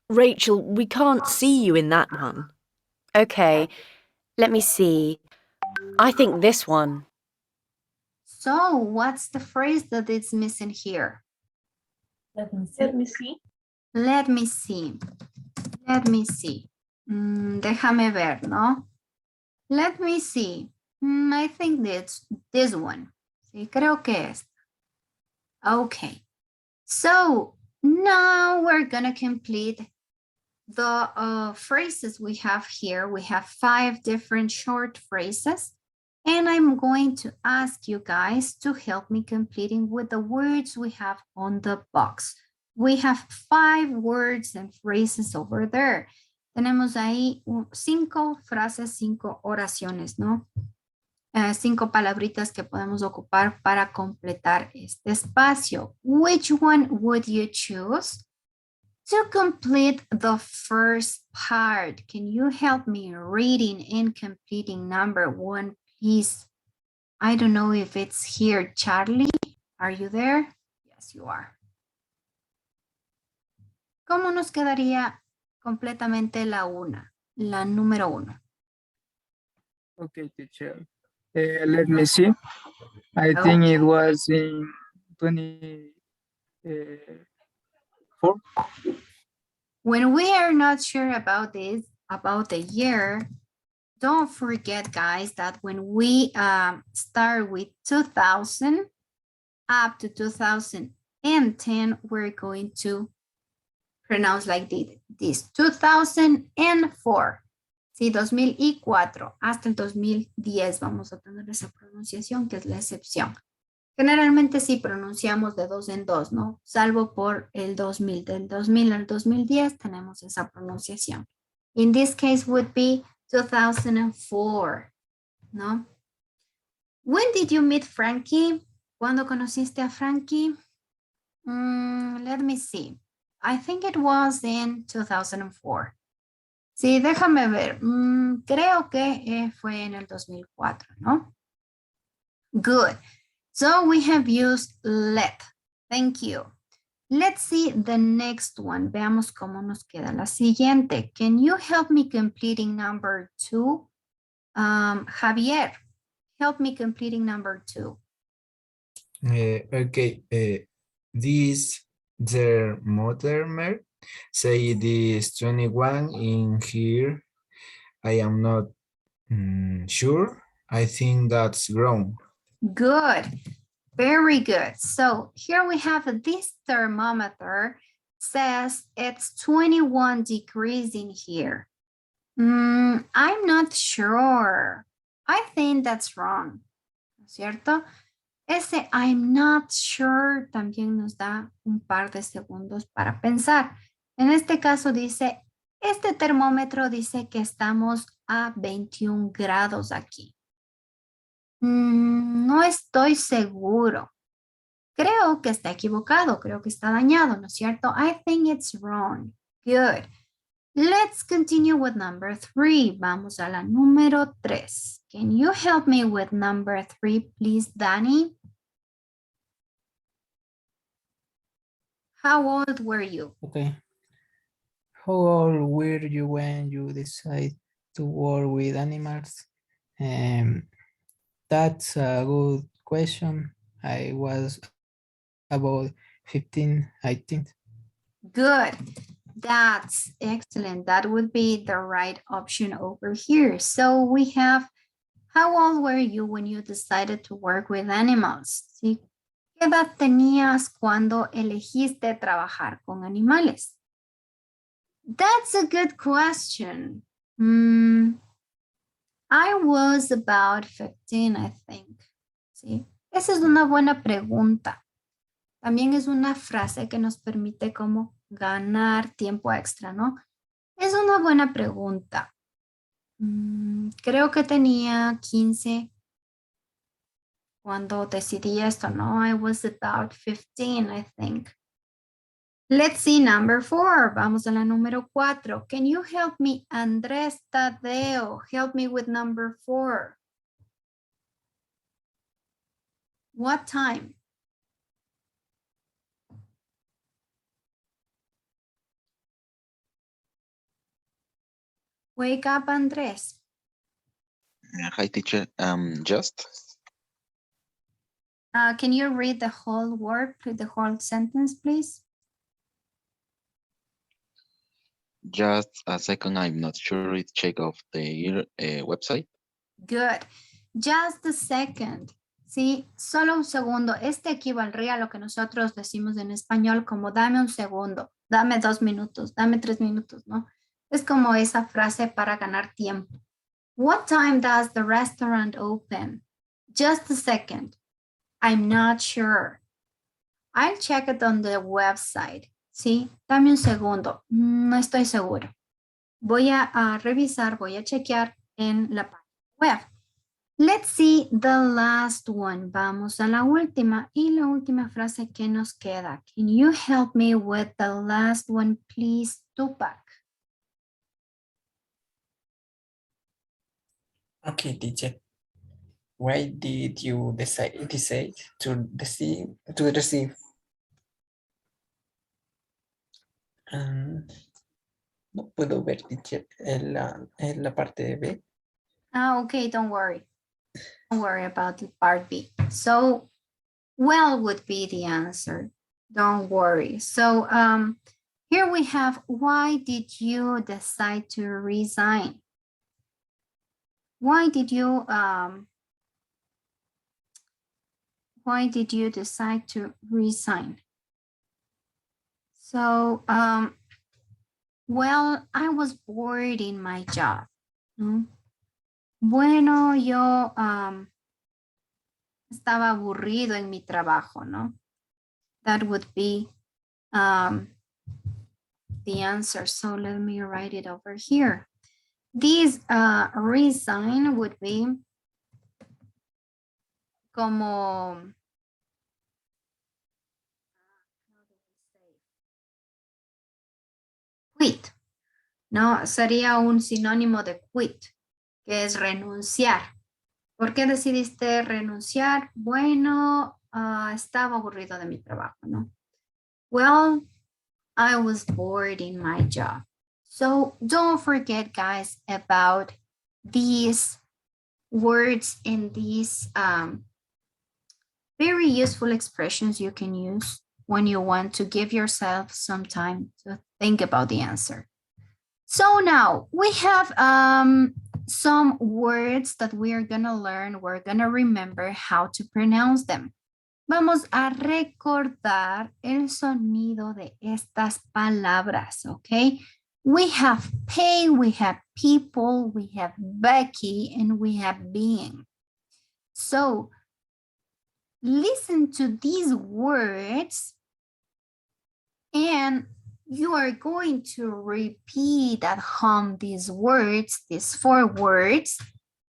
Rachel, we can't see you in that one. Okay, let me see. I think this one. So, what's the phrase that is missing here? Let me see. Let me see. Let me see. Déjame ver, ¿no? Let me see. I think it's this one. Sí, creo que es. Okay. So, now we're gonna complete the phrases we have here. We have 5 different short phrases. And I'm going to ask you guys to help me completing with the words we have on the box. We have 5 words and phrases over there. Tenemos ahí 5 frases, 5 oraciones, ¿no? 5 palabritas que podemos ocupar para completar este espacio. Which one would you choose to complete the first part? Can you help me reading and completing number 1, please? I don't know if it's here. Charlie, are you there? Yes, you are. ¿Cómo nos quedaría completamente la número 1? Okay, teacher. Let me see. I think it was in 24. When we are not sure about this, about the year, don't forget, guys, that when we start with 2000 up to 2010, we're going to pronounce like this, 2004. Sí, 2004 hasta el 2010 vamos a tener esa pronunciación que es la excepción. Generalmente sí pronunciamos de 2 en 2, ¿no? Salvo por el 2000. Del 2000 al 2010 tenemos esa pronunciación. In this case would be 2004, ¿no? When did you meet Frankie? ¿Cuándo conociste a Frankie? Let me see. I think it was in 2004. Sí, déjame ver. Creo que fue en el 2004, ¿no? Good. So we have used let. Thank you. Let's see the next one. Veamos cómo nos queda la siguiente. Can you help me completing number 2? Javier, help me completing number 2. Okay. This their mother say this 21 in here. I am not sure. I think that's wrong. Good. Very good. So here we have this thermometer says it's 21 degrees in here. I'm not sure. I think that's wrong. ¿Cierto? Ese I'm not sure también nos da un par de segundos para pensar. En este caso dice, este termómetro dice que estamos a 21 grados aquí. No estoy seguro. Creo que está equivocado. Creo que está dañado, ¿no es cierto? I think it's wrong. Good. Let's continue with number 3. Vamos a la número 3. Can you help me with number 3, please, Danny? How old were you? Okay. How old were you when you decided to work with animals? That's a good question. I was about 15, I think. Good. That's excellent. That would be the right option over here. So we have, how old were you when you decided to work with animals? ¿Sí? ¿Qué edad tenías cuando elegiste trabajar con animales? That's a good question. I was about 15, I think. Sí. Esa es una buena pregunta. También es una frase que nos permite como ganar tiempo extra, ¿no? Es una buena pregunta. Creo que tenía 15 cuando decidí esto, ¿no? I was about 15, I think. Let's see number 4. Vamos a la número 4. Can you help me, Andrés Tadeo? Help me with number 4. What time? Wake up, Andrés. Hi, teacher. Just. Can you read the whole word, the whole sentence, please? Just a second. I'm not sure. It's check of the website. Good. Just a second. Sí, solo un segundo. Este equivaldría a lo que nosotros decimos en español como dame un segundo, dame 2 minutos, dame 3 minutos, ¿no? Es como esa frase para ganar tiempo. What time does the restaurant open? Just a second. I'm not sure. I'll check it on the website. Sí, dame un segundo. No estoy seguro. Voy a revisar, voy a chequear en la página web. Let's see the last one. Vamos a la última y la última frase que nos queda. Can you help me with the last one, please, Tupac? Okay, teacher. Why did you decide to receive? No puedo ver, teacher, en la parte B. Okay, don't worry. Don't worry about the part B. So, well would be the answer. Don't worry. So, here we have, why did you decide to resign? Why did you decide to resign? So, well, I was bored in my job. ¿No? Bueno, yo estaba aburrido en mi trabajo, ¿no? That would be the answer. So let me write it over here. This resign would be como quit, ¿no? Sería un sinónimo de quit, que es renunciar. ¿Por qué decidiste renunciar? Bueno, estaba aburrido de mi trabajo, ¿no? Well, I was bored in my job. So don't forget, guys, about these words and these very useful expressions you can use when you want to give yourself some time to think about the answer. So now we have some words that we are gonna learn. We're gonna remember how to pronounce them. Vamos a recordar el sonido de estas palabras, okay? We have pay, we have people, we have Becky, and we have being. So listen to these words and you are going to repeat at home these words, these 4 words.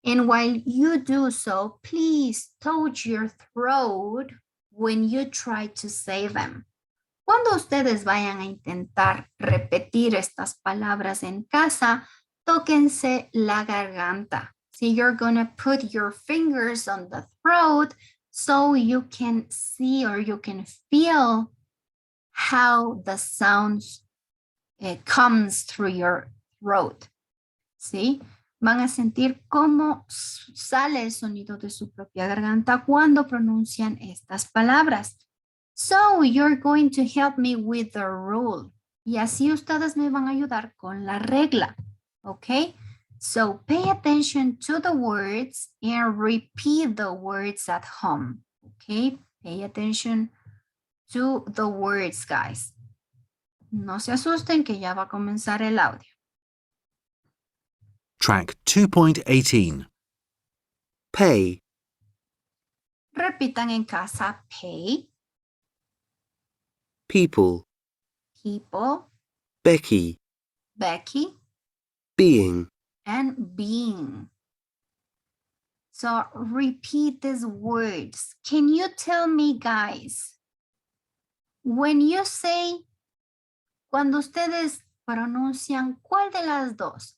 And while you do so, please touch your throat when you try to say them. Cuando ustedes vayan a intentar repetir estas palabras en casa, tóquense la garganta. So you're gonna put your fingers on the throat so you can see or you can feel how the sounds comes through your throat. ¿Sí? Van a sentir cómo sale el sonido de su propia garganta cuando pronuncian estas palabras. So you're going to help me with the rule. Y así ustedes me van a ayudar con la regla. Okay? So pay attention to the words and repeat the words at home. Okay? Pay attention to the words, guys. No se asusten que ya va a comenzar el audio. Track 2.18. Pay, Repitan en casa, pay, people, people, Becky, Becky, being, and being. So repeat these words. Can you tell me, guys, when you say, cuando ustedes pronuncian cuál de las dos,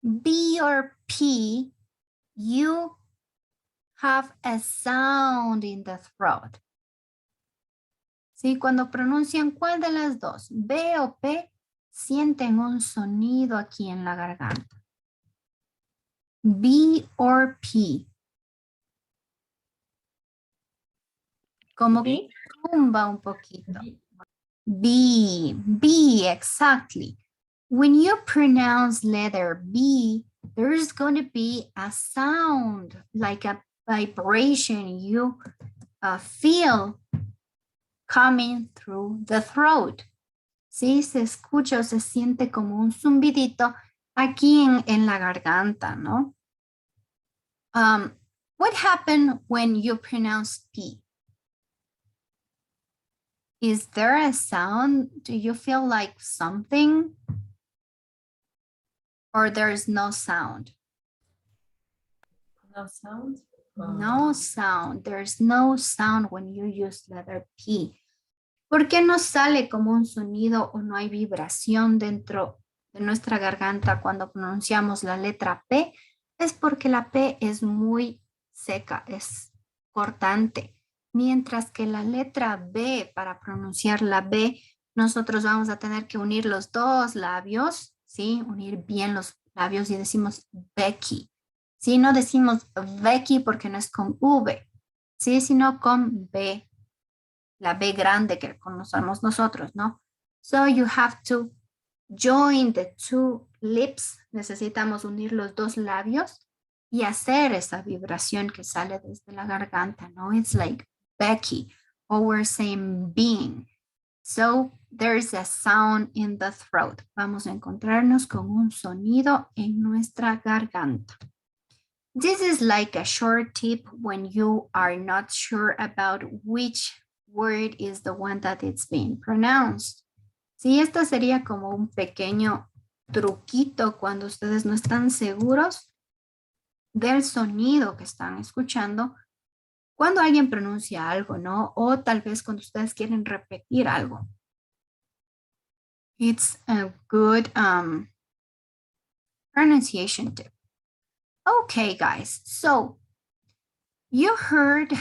B or P, you have a sound in the throat. ¿Sí? Cuando pronuncian cuál de las dos, B o P, sienten un sonido aquí en la garganta. B or P. Como que tumba un poquito. B, exactly. When you pronounce letter B, there's going to be a sound, like a vibration you feel coming through the throat. Sí, se escucha o se siente como un zumbidito aquí en la garganta, ¿no? What happened when you pronounce P? Is there a sound? Do you feel like something? Or there's no sound? No sound. No sound. There's no sound when you use letter P. ¿Por qué no sale como un sonido o no hay vibración dentro de nuestra garganta cuando pronunciamos la letra P? Es porque la P es muy seca, es cortante. Mientras que la letra B, para pronunciar la B, nosotros vamos a tener que unir los dos labios, ¿sí? Unir bien los labios y decimos Becky. ¿Sí? No decimos Becky porque no es con V, ¿sí? Sino con B, la B grande que conocemos nosotros, ¿no? So you have to join the two lips. Necesitamos unir los dos labios y hacer esa vibración que sale desde la garganta, ¿no? It's like Becky, or we're saying being. So there's a sound in the throat. Vamos a encontrarnos con un sonido en nuestra garganta. This is like a short tip when you are not sure about which word is the one that it's being pronounced. Sí, esto sería como un pequeño truquito cuando ustedes no están seguros del sonido que están escuchando cuando alguien pronuncia algo, ¿no? O tal vez cuando ustedes quieren repetir algo. It's a good pronunciation tip. Okay, guys, so you heard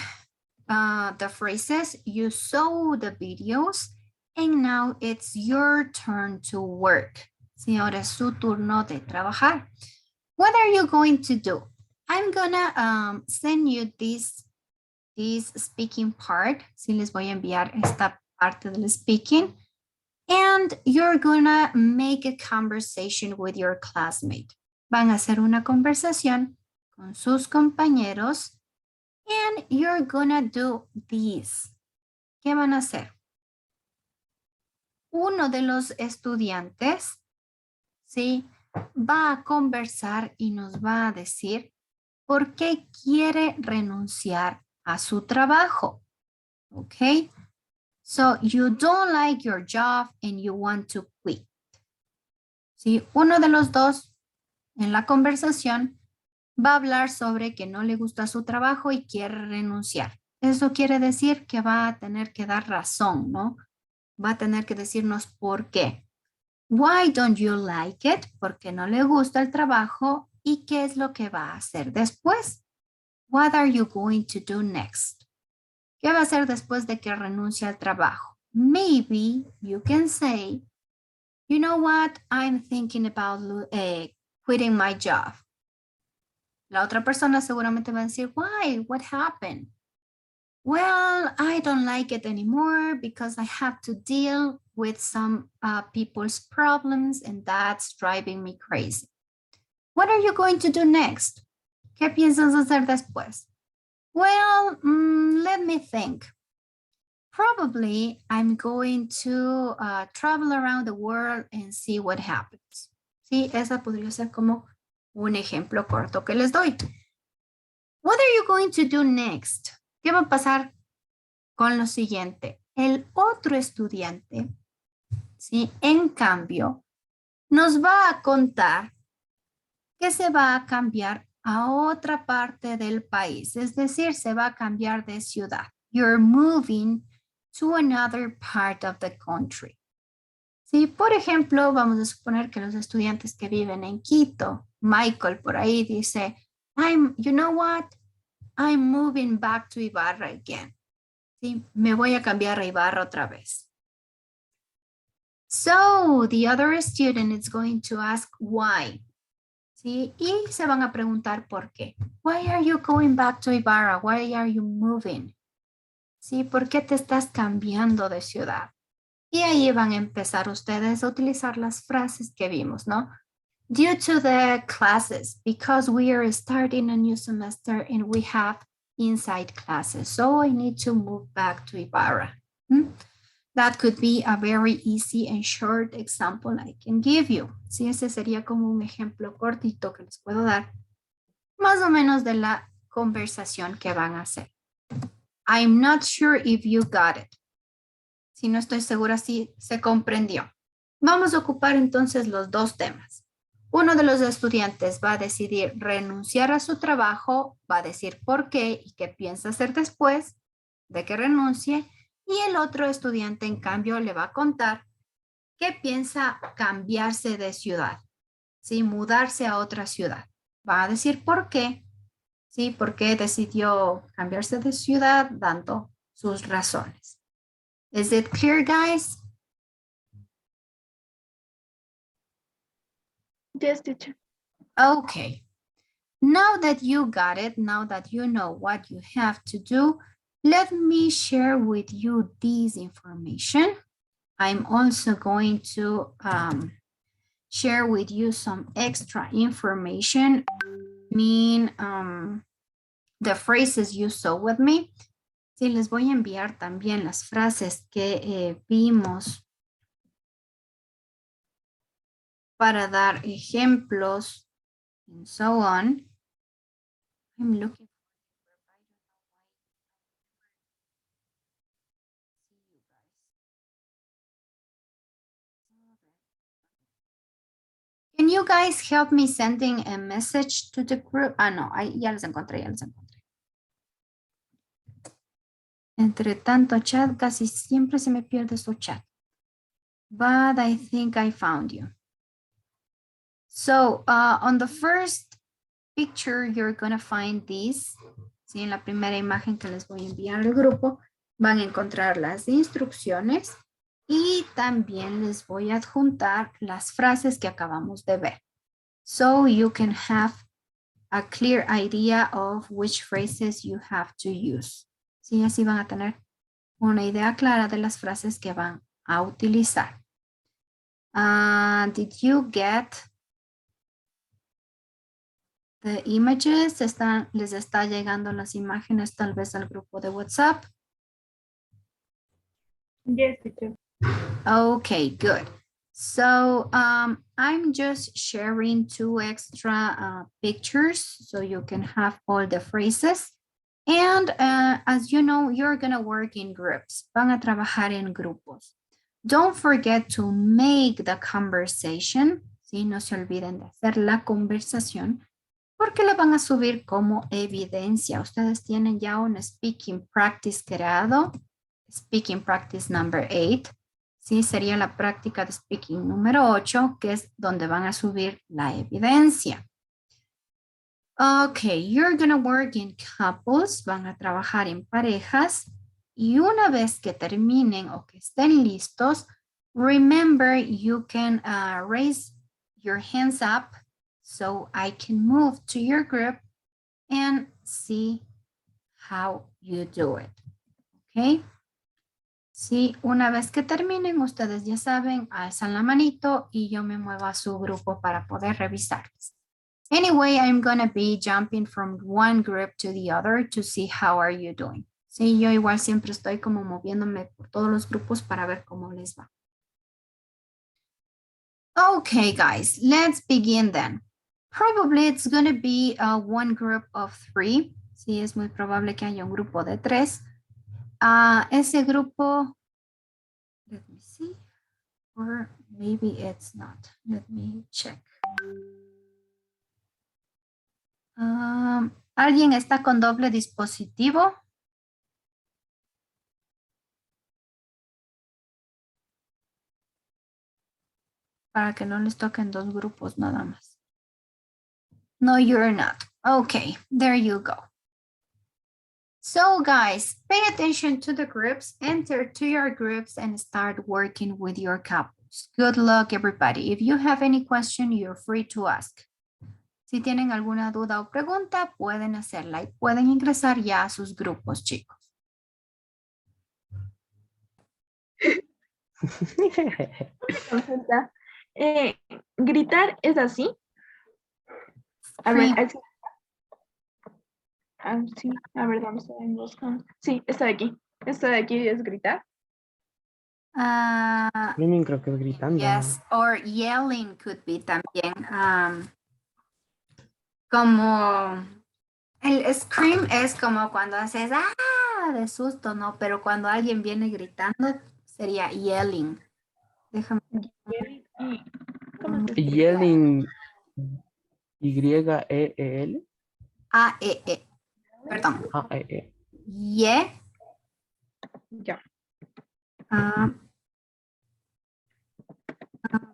the phrases, you saw the videos, and now it's your turn to work. Sí, ahora es su turno de trabajar. What are you going to do? I'm gonna send you this speaking part. Sí, les voy a enviar esta parte del speaking. And you're gonna make a conversation with your classmate. Van a hacer una conversación con sus compañeros. And you're gonna do this. ¿Qué van a hacer? Uno de los estudiantes, ¿sí? Va a conversar y nos va a decir por qué quiere renunciar a su trabajo. Okay? So you don't like your job and you want to quit. ¿Sí? Uno de los dos en la conversación va a hablar sobre que no le gusta su trabajo y quiere renunciar. Eso quiere decir que va a tener que dar razón, ¿no? Va a tener que decirnos por qué. Why don't you like it? Porque no le gusta el trabajo y qué es lo que va a hacer después. What are you going to do next? ¿Qué va a hacer después de que renuncie al trabajo? Maybe you can say, you know what? I'm thinking about quitting my job. La otra persona seguramente va a decir, why? What happened? Well, I don't like it anymore because I have to deal with some people's problems and that's driving me crazy. What are you going to do next? ¿Qué piensas hacer después? Well, let me think. probably I'm going to travel around the world and see what happens. Sí, esa podría ser como un ejemplo corto que les doy. What are you going to do next? ¿Qué va a pasar con lo siguiente? El otro estudiante, ¿sí? En cambio, nos va a contar que se va a cambiar a otra parte del país, es decir, se va a cambiar de ciudad. You're moving to another part of the country. Sí, por ejemplo, vamos a suponer que los estudiantes que viven en Quito, Michael por ahí dice, you know what? I'm moving back to Ibarra again. Sí, me voy a cambiar a Ibarra otra vez. So, the other student is going to ask why. ¿Sí? Y se van a preguntar por qué. Why are you going back to Ibarra? Why are you moving? ¿Sí? ¿Por qué te estás cambiando de ciudad? Y ahí van a empezar ustedes a utilizar las frases que vimos, ¿no? Due to the classes, because we are starting a new semester and we have inside classes, so I need to move back to Ibarra. That could be a very easy and short example I can give you. Sí, ese sería como un ejemplo cortito que les puedo dar, más o menos de la conversación que van a hacer. I'm not sure if you got it. Si no estoy segura si se comprendió. Vamos a ocupar entonces los dos temas. Uno de los estudiantes va a decidir renunciar a su trabajo, va a decir por qué y qué piensa hacer después de que renuncie. Y el otro estudiante, en cambio, le va a contar que piensa cambiarse de ciudad, ¿sí? Mudarse a otra ciudad. Va a decir por qué, ¿sí? Por qué decidió cambiarse de ciudad, dando sus razones. Is it clear, guys? Yes, teacher. Okay. Now that you got it, now that you know what you have to do, let me share with you this information. I'm also going to share with you some extra information. The phrases you saw with me. Sí, les voy a enviar también las frases que vimos para dar ejemplos and so on. I'm looking. Can you guys help me sending a message to the group? Ah, no, ya los encontré, ya los encontré. Entre tanto chat, casi siempre se me pierde su chat. But I think I found you. So, on the first picture, you're gonna find this. ¿Sí? En la primera imagen que les voy a enviar al grupo, van a encontrar las instrucciones. Y también les voy a adjuntar las frases que acabamos de ver. So you can have a clear idea of which phrases you have to use. Sí, así van a tener una idea clara de las frases que van a utilizar. Did you get the images? ¿Les está llegando las imágenes tal vez al grupo de WhatsApp? Yes, teacher. Okay, good. So I'm just sharing 2 extra pictures so you can have all the phrases. And as you know, you're gonna work in groups. Van a trabajar en grupos. Don't forget to make the conversation. ¿Sí? No se olviden de hacer la conversación porque la van a subir como evidencia. Ustedes tienen ya un speaking practice creado. Speaking practice number 8. Sí, sería la práctica de speaking número 8, que es donde van a subir la evidencia. Okay, you're gonna work in couples, van a trabajar en parejas, y una vez que terminen o que estén listos, remember you can raise your hands up so I can move to your group and see how you do it. Okay. Sí, una vez que terminen, ustedes ya saben, alzan la manito y yo me muevo a su grupo para poder revisarles. Anyway, I'm going to be jumping from one group to the other to see how are you doing. Sí, yo igual siempre estoy como moviéndome por todos los grupos para ver cómo les va. Okay, guys, let's begin then. Probably it's going to be one group of 3. Sí, es muy probable que haya un grupo de 3. Ese grupo, let me see, or maybe it's not. Let me check. ¿Alguien está con doble dispositivo? Para que no les toquen 2 grupos nada más. No, you're not. Okay, there you go. So guys, pay attention to the groups, enter to your groups and start working with your couples. Good luck, everybody. If you have any question, you're free to ask. Si tienen alguna duda o pregunta, pueden hacerla y pueden ingresar ya a sus grupos, chicos. Consulta. Gritar es así. A ver, sí, a ver, vamos a ver. Sí, esta de aquí. Esta de aquí es gritar. Screaming creo que es gritando. Yes, or yelling could be también. Como el scream es como cuando haces de susto, ¿no? Pero cuando alguien viene gritando sería yelling. Déjame. Yelling. Y-E-E-L. A-E-E. Perdón. A-E-E. Ye. Ya. A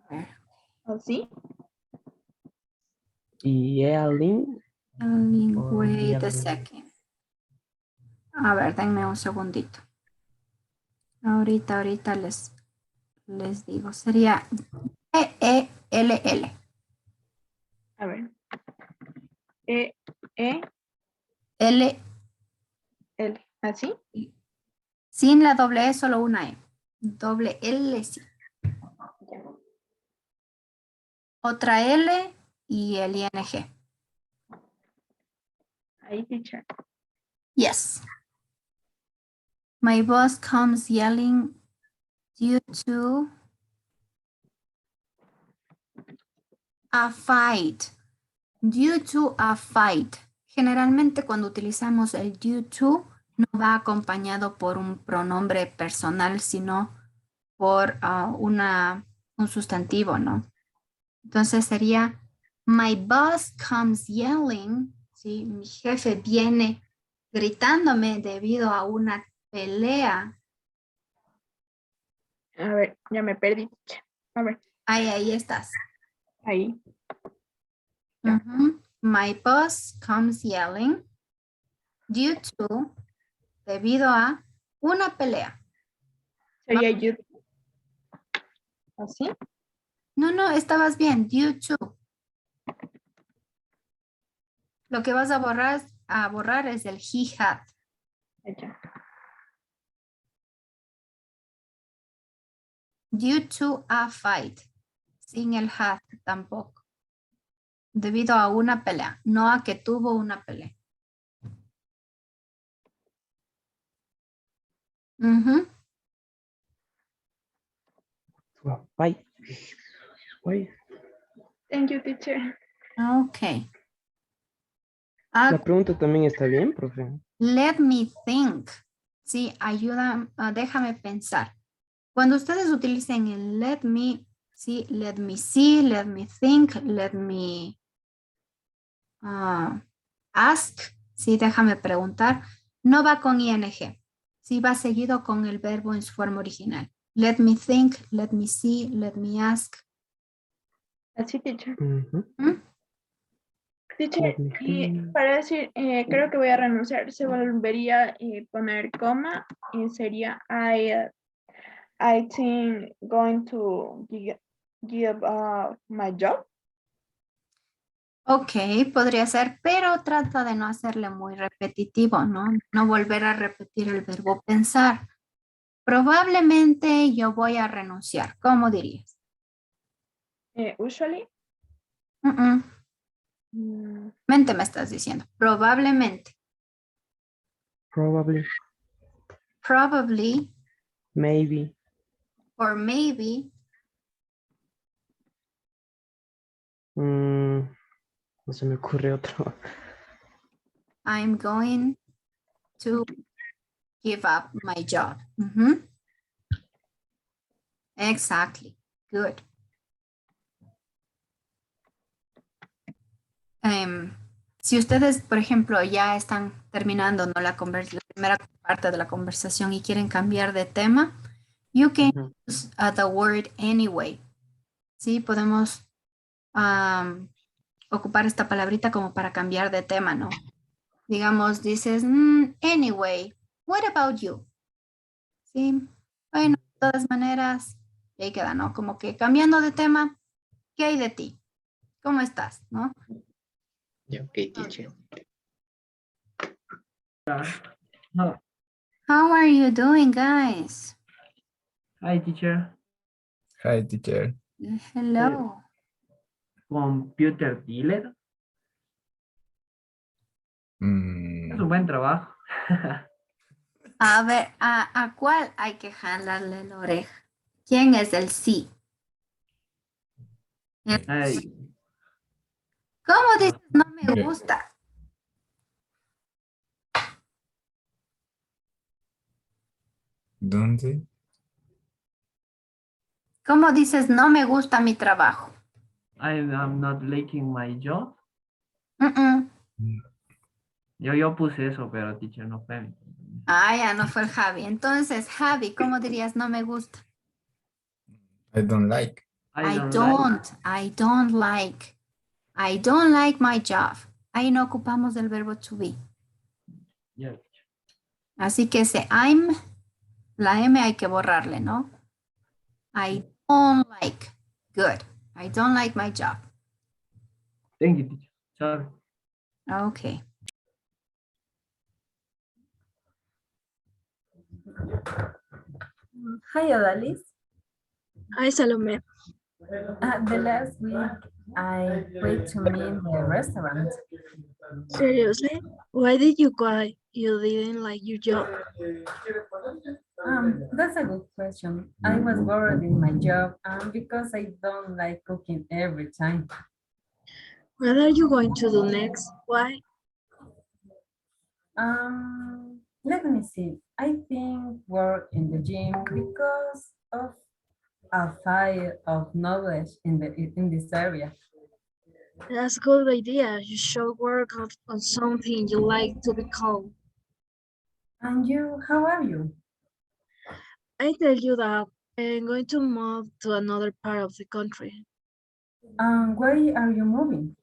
ver. ¿Así? Yelling. Wait a second. A ver, denme un segundito. Ahorita les digo. Sería E-E-L-L. A ver. L. ¿Así? Sin la doble E, solo una E. Doble L, sí. Otra L y el ING. Ahí, teacher. Yes. My boss comes yelling due to a fight. Due to a fight. Generalmente cuando utilizamos el due to, no va acompañado por un pronombre personal, sino por un sustantivo, ¿no? Entonces sería, my boss comes yelling, ¿sí? Mi jefe viene gritándome debido a una pelea. A ver, ya me perdí. A ver. Ahí estás. Ahí. My boss comes yelling due to, debido a una pelea. Sería you. ¿Así? No, estabas bien. Due to. Lo que vas a borrar es el he had. Due to a fight. Sin el had tampoco. Debido a una pelea. No a que tuvo una pelea. Bye. Thank you, teacher. Okay. La pregunta también está bien, profe. Let me think. Sí, ayuda, déjame pensar. Cuando ustedes utilicen el let me, sí, let me see, let me think, let me ask, sí, déjame preguntar, no va con ing, sí, va seguido con el verbo en su forma original. Let me think, let me see, let me ask. Así, teacher. Teacher, y para decir, creo que voy a renunciar, se volvería a poner coma y sería I think going to give my job. Ok, podría ser, pero trata de no hacerle muy repetitivo, ¿no? No volver a repetir el verbo pensar. Probablemente yo voy a renunciar. ¿Cómo dirías? Usually. Mente me estás diciendo. Probablemente. Probably. probably, Maybe. or maybe. No se me ocurre otro. I'm going to give up my job. Mhm. Exactly. Good. Si ustedes, por ejemplo, ya están terminando, ¿no? la primera parte de la conversación y quieren cambiar de tema, you can use the word anyway. Sí, podemos ocupar esta palabrita como para cambiar de tema, ¿no? Digamos, dices, anyway, what about you? Sí, bueno, de todas maneras, y ahí queda, ¿no? Como que cambiando de tema, ¿qué hay de ti? ¿Cómo estás? ¿No? Yeah, okay, teacher. How are you doing, guys? Hi, teacher. Hi, teacher. Hello. Computer dealer. Es un buen trabajo. A ver, ¿a cuál hay que jalarle la oreja? ¿Quién es el sí? Ay, ¿Cómo dices no me gusta? ¿Dónde? ¿Cómo dices no me gusta mi trabajo? I'm not liking my job. Mm-mm. Yo puse eso, pero teacher no fue. Ah, ya no fue el Javi. Entonces, Javi, ¿cómo dirías no me gusta? I don't like. I don't like my job. Ahí no ocupamos el verbo to be. Yeah. Así que ese I'm, la M hay que borrarle, ¿no? I don't like. Good. I don't like my job. Thank you, teacher. Sorry. Okay. Hi, Odalis. Hi, Salome. The last week I went to me in the restaurant. Seriously? Why did you cry? You didn't like your job. That's a good question. I was bored in my job because I don't like cooking every time. What are you going to do next? Why? Let me see. I think work in the gym because of a fire of knowledge in this area. That's a good idea. You should work on something you like to become. And you, how are you? I tell you that I'm going to move to another part of the country. Why are you moving?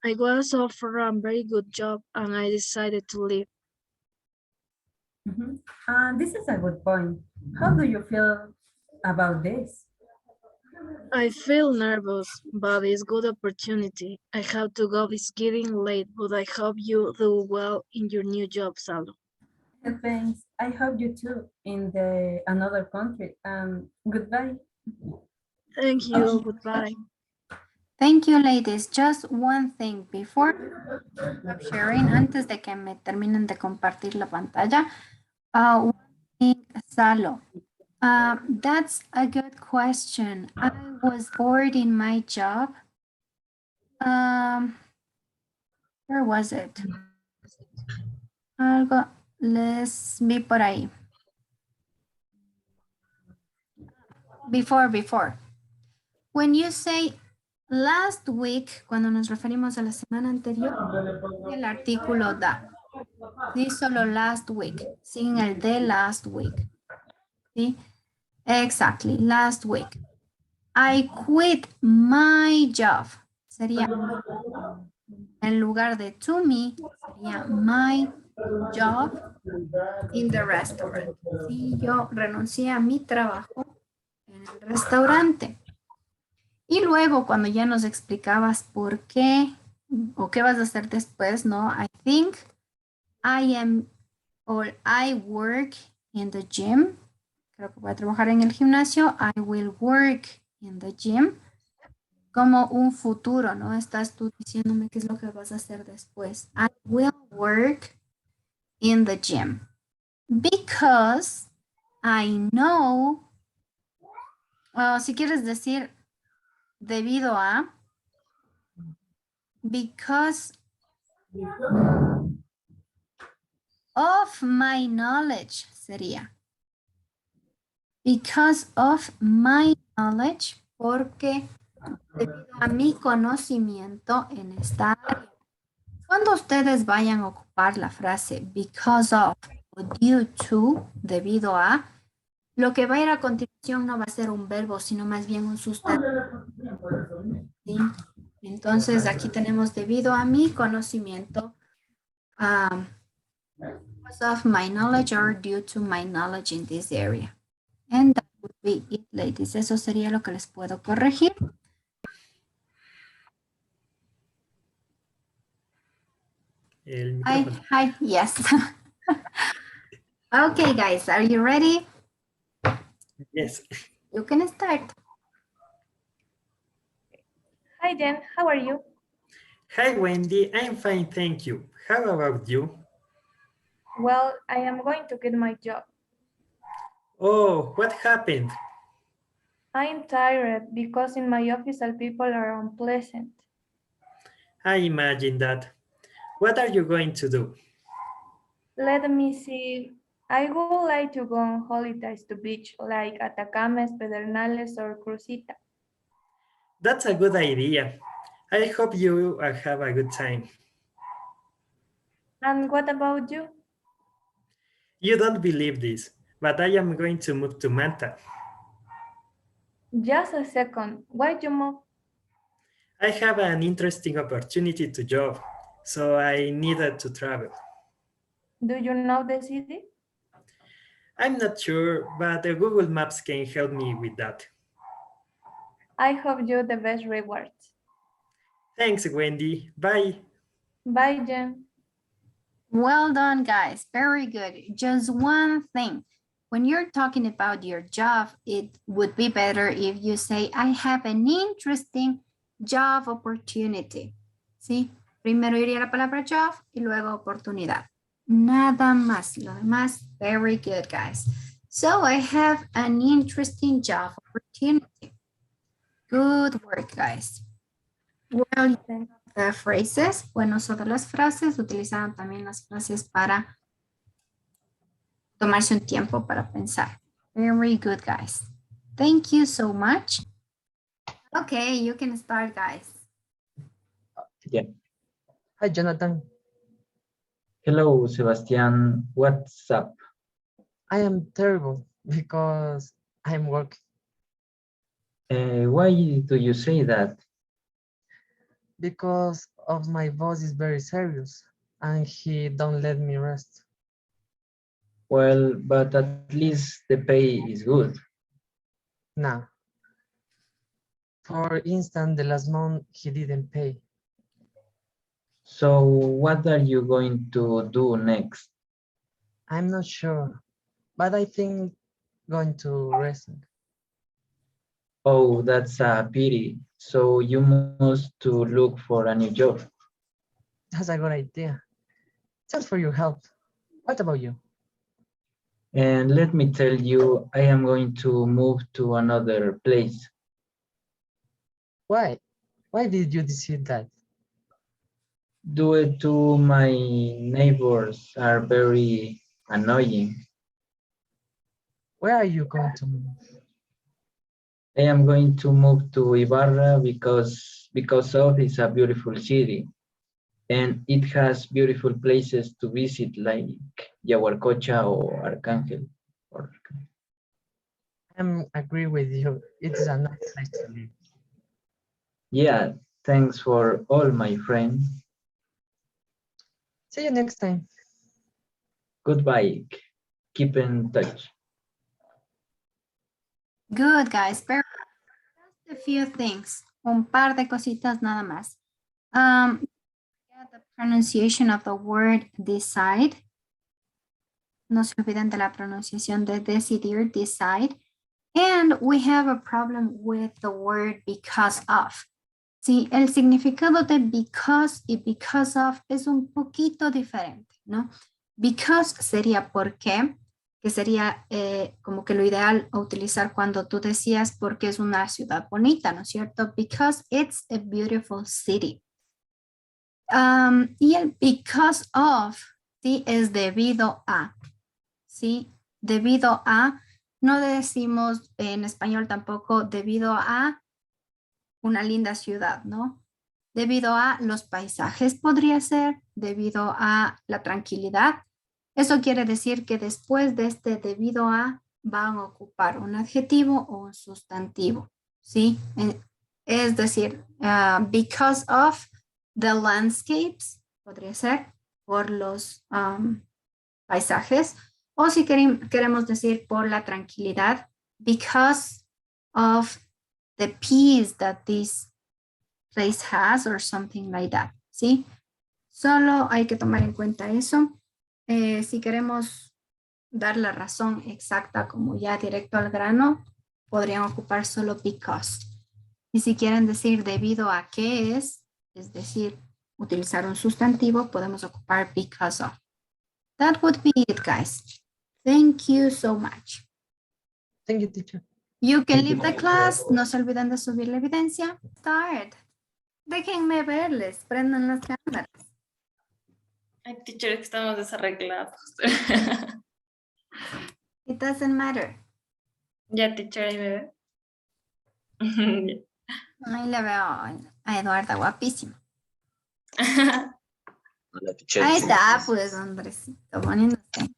I was offered a very good job and I decided to leave. This is a good point. How do you feel about this? I feel nervous, but it's a good opportunity. I have to go. It's getting late, but I hope you do well in your new job, Salo. Thanks. I hope you too in another country. Goodbye. Thank you. Goodbye. Thank you, ladies. Just one thing before sharing, antes de que me terminen de compartir la pantalla. One thing, Salo. That's a good question. I was bored in my job. Where was it? Algo, les vi por ahí. Before. When you say last week, cuando nos referimos a la semana anterior, el artículo da. Sí, solo last week, sin el de last week. ¿Sí? Exactly, last week. I quit my job. Sería, en lugar de to me, sería my job in the restaurant. Sí, yo renuncié a mi trabajo en el restaurante. Y luego, cuando ya nos explicabas por qué o qué vas a hacer después, ¿no? I think I am or I work in the gym. Creo que voy a trabajar en el gimnasio. I will work in the gym. Como un futuro, ¿no? Estás tú diciéndome qué es lo que vas a hacer después. I will work in the gym. Because I know, si quieres decir debido a, because of my knowledge sería. Because of my knowledge, porque debido a mi conocimiento en esta área. Cuando ustedes vayan a ocupar la frase because of o due to, debido a, lo que va a ir a continuación no va a ser un verbo, sino más bien un sustantivo. ¿Sí? Entonces, aquí tenemos debido a mi conocimiento, because of my knowledge or due to my knowledge in this area. And that would be it, ladies. Eso sería lo que les puedo corregir. Hi, yes. Okay, guys, are you ready? Yes. You can start. Hi, Jen. How are you? Hi, Wendy. I'm fine, thank you. How about you? Well, I am going to get my job. Oh, what happened? I'm tired because in my office all people are unpleasant. I imagine that. What are you going to do? Let me see. I would like to go on holidays to beach like Atacames, Pedernales, or Crucita. That's a good idea. I hope you have a good time. And what about you? You don't believe this, but I am going to move to Manta. Just a second. Why you move? I have an interesting opportunity to job, so I needed to travel. Do you know the city? I'm not sure, but the Google Maps can help me with that. I hope you the best rewards. Thanks, Wendy. Bye. Bye, Jen. Well done, guys. Very good. Just one thing. When you're talking about your job, it would be better if you say, I have an interesting job opportunity. ¿Sí? Primero iría la palabra job y luego oportunidad. Nada más. Lo demás, very good, guys. So I have an interesting job opportunity. Good work, guys. Well, the phrases, bueno, sobre las frases, utilizaron también las frases para tomarse un tiempo para pensar. Very good, guys. Thank you so much. Okay, you can start, guys. Yeah. Hi, Jonathan. Hello, Sebastian. What's up? I am terrible because I'm working. Why do you say that? Because of my boss is very serious and he don't let me rest. Well, but at least the pay is good. No. For instance, the last month he didn't pay. So what are you going to do next? I'm not sure, but I think going to rest. Oh, that's a pity. So you must to look for a new job. That's a good idea. Thanks for your help. What about you? And let me tell you, I am going to move to another place. Why? Why did you decide that? Due to my neighbors are very annoying. Where are you going to move? I am going to move to Ibarra because of it's a beautiful city and it has beautiful places to visit like Yaguarcocha or Arcángel. I agree with you. It's a nice place to live. Yeah, thanks for all my friends. See you next time. Goodbye. Keep in touch. Good, guys. Just a few things. Un par de cositas nada más. The pronunciation of the word decide. No se olviden de la pronunciación de decidir, decide. And we have a problem with the word because of. Sí, el significado de because y because of es un poquito diferente, ¿no? Because sería porque, que sería como que lo ideal a utilizar cuando tú decías porque es una ciudad bonita, ¿no es cierto? Because it's a beautiful city. Y el because of, ¿sí? Es debido a, ¿sí? Debido a, no decimos en español tampoco debido a una linda ciudad, ¿no? Debido a los paisajes podría ser, debido a la tranquilidad. Eso quiere decir que después de este debido a van a ocupar un adjetivo o un sustantivo, ¿sí? Es decir, because of the landscapes, podría ser por los paisajes, o si queremos decir por la tranquilidad, because of the peace that this place has or something like that, ¿sí? Solo hay que tomar en cuenta eso. Si queremos dar la razón exacta como ya directo al grano, podrían ocupar solo because. Y si quieren decir debido a qué es decir, utilizar un sustantivo, podemos ocupar because of. That would be it, guys. Thank you so much. Thank you, teacher. You can leave the class. No se olviden de subir la evidencia. Start. Déjenme verles. Prendan las cámaras. Ay, teacher, que estamos desarreglados. It doesn't matter. Ya, teacher, ahí me ve. Ahí le veo a Eduarda, guapísima. Hola, teacher. Ahí está, pues, Andresito, poniéndose.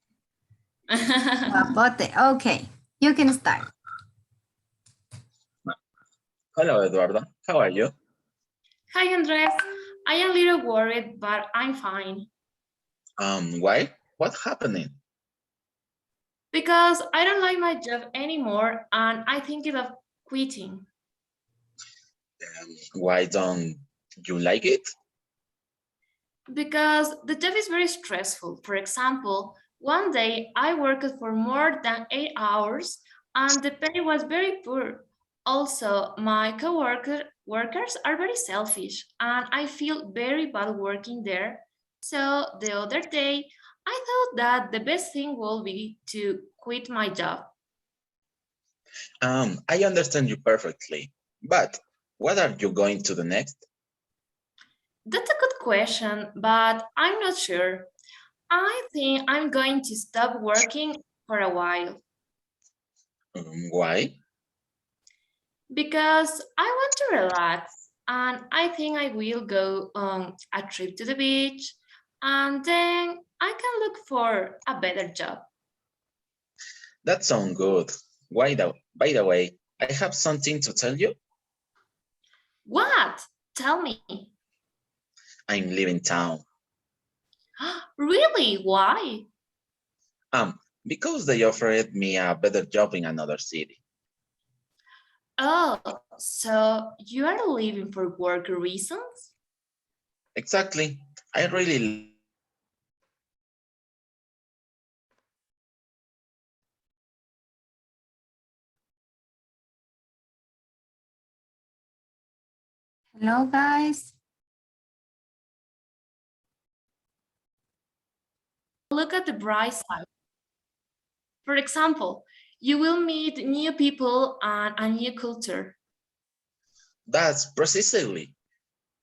Guapote. Okay, you can start. Hello, Eduardo. How are you? Hi, Andres. I am a little worried, but I'm fine. Why? What's happening? Because I don't like my job anymore, and I thinking of quitting. Why don't you like it? Because the job is very stressful. For example, one day I worked for more than 8 hours, and the pay was very poor. Also, my workers are very selfish, and I feel very bad working there. So the other day, I thought that the best thing would be to quit my job. I understand you perfectly, but what are you going to do next? That's a good question, but I'm not sure. I think I'm going to stop working for a while. Why? Because I want to relax, and I think I will go on a trip to the beach, and then I can look for a better job. That sounds good. By the way, I have something to tell you. What? Tell me. I'm leaving town. Really? Why? Because they offered me a better job in another city. Oh, so you are leaving for work reasons? Exactly. I really Hello, guys. Look at the bright side. For example, you will meet new people and a new culture. That's precisely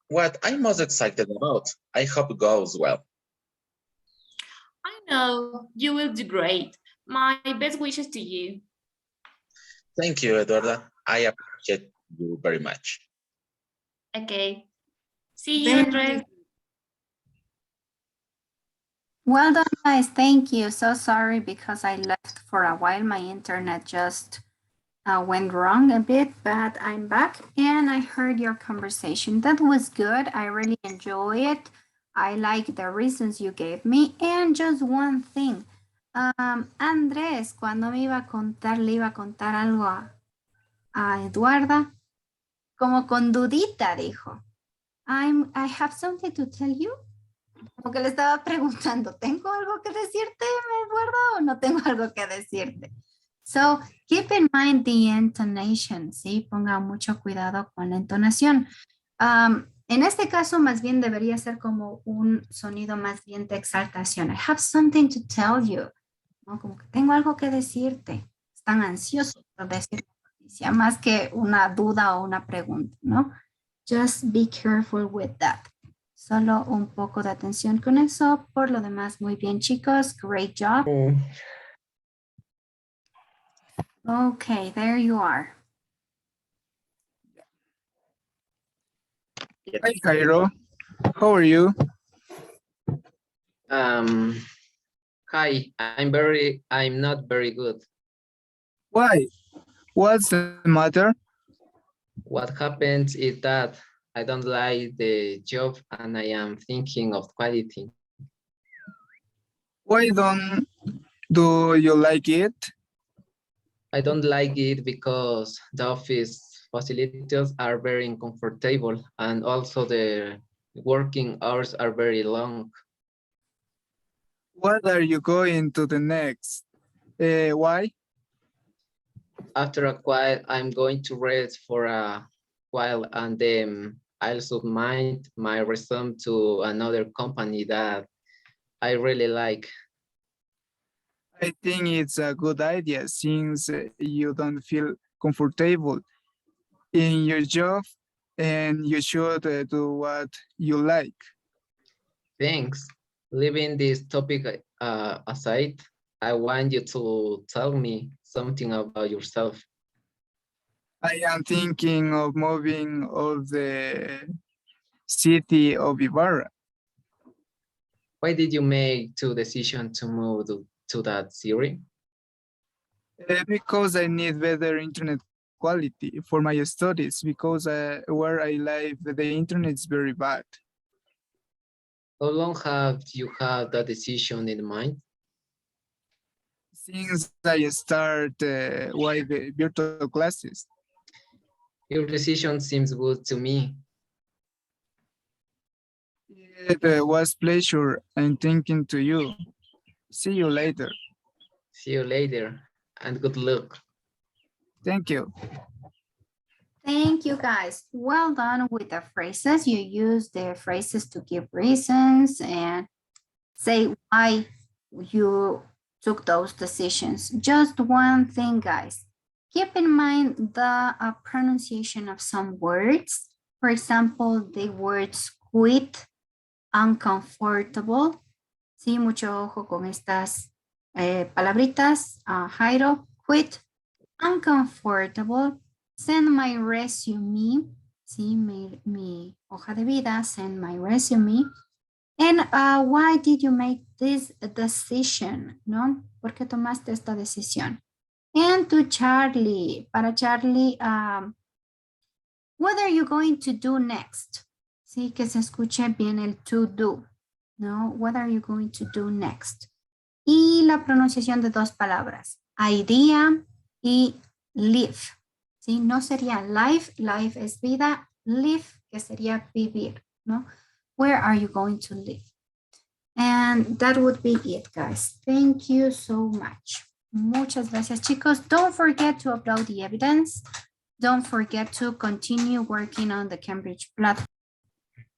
what I'm most excited about. I hope it goes well. I know you will do great. My best wishes to you. Thank you, Eduarda. I appreciate you very much. Okay. See you, Andres. Well done, guys. Thank you. So sorry because I left for a while. My internet just went wrong a bit, but I'm back and I heard your conversation. That was good. I really enjoy it. I like the reasons you gave me. And just one thing. Andrés, cuando me iba a contar, le iba a contar algo a Eduarda, como con dudita, dijo. I have something to tell you. Como que le estaba preguntando, ¿tengo algo que decirte, Eduardo, o no tengo algo que decirte? So, keep in mind the intonation, ¿sí? Ponga mucho cuidado con la entonación. En este caso, más bien debería ser como un sonido más bien de exaltación. I have something to tell you. ¿no? Como que tengo algo que decirte. Están ansiosos por decir la noticia, más que una duda o una pregunta, ¿no? Just be careful with that. Solo un poco de atención con eso. Por lo demás, muy bien, chicos. Great job. Okay, there you are. Hi, Cairo. How are you? Hi, I'm not very good. Why? What's the matter? What happens is that I don't like the job and I am thinking of quality. Why don't do you like it? I don't like it because the office facilities are very uncomfortable and also the working hours are very long. What are you going to the next? Why? After a while, I'm going to rest for a while and then I'll submit my resume to another company that I really like. I think it's a good idea since you don't feel comfortable in your job and you should do what you like. Thanks. Leaving this topic aside, I want you to tell me something about yourself. I am thinking of moving of the city of Ibarra. Why did you make the decision to move to that city? Because I need better internet quality for my studies because where I live, the internet is very bad. How long have you had that decision in mind? Since I start with virtual classes. Your decision seems good to me. It was pleasure. I'm thinking to you. See you later. See you later and good luck. Thank you. Thank you, guys. Well done with the phrases. You use the phrases to give reasons and say why you took those decisions. Just one thing, guys. Keep in mind the pronunciation of some words. For example, the words quit, uncomfortable. Sí, mucho ojo con estas palabritas. Jairo, quit, uncomfortable. Send my resume. Sí, mi hoja de vida. Send my resume. And why did you make this decision? ¿No? ¿Por qué tomaste esta decisión? And to Charlie, para Charlie, what are you going to do next? Sí, que se escuche bien el to do, ¿no? What are you going to do next? Y la pronunciación de dos palabras, idea y live. Sí, no sería life, life es vida, live, que sería vivir, ¿no? Where are you going to live? And that would be it, guys. Thank you so much. Muchas gracias, chicos. Don't forget to upload the evidence. Don't forget to continue working on the Cambridge platform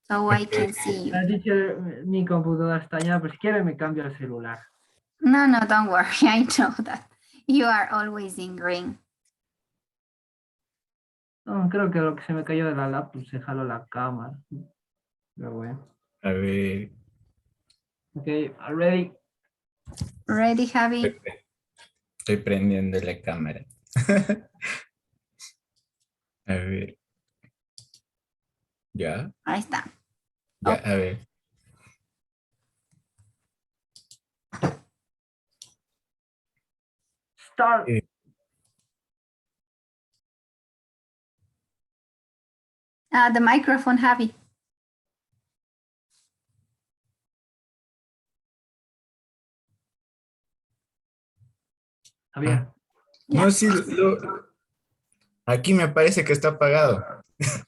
so I can see you. Teacher, mi computadora está ya, pero si quiere me cambio el celular. No, don't worry. I know that. You are always in green. No, creo que lo que se me cayó de la laptop se jaló la cámara. Pero bueno. A ver. Okay, ready? Ready, Javi? Estoy prendiendo la cámara. A ver. ¿Ya? Ahí está. Ya, a ver. Start. The microphone, Javi. Javier. No, sí, aquí me parece que está apagado.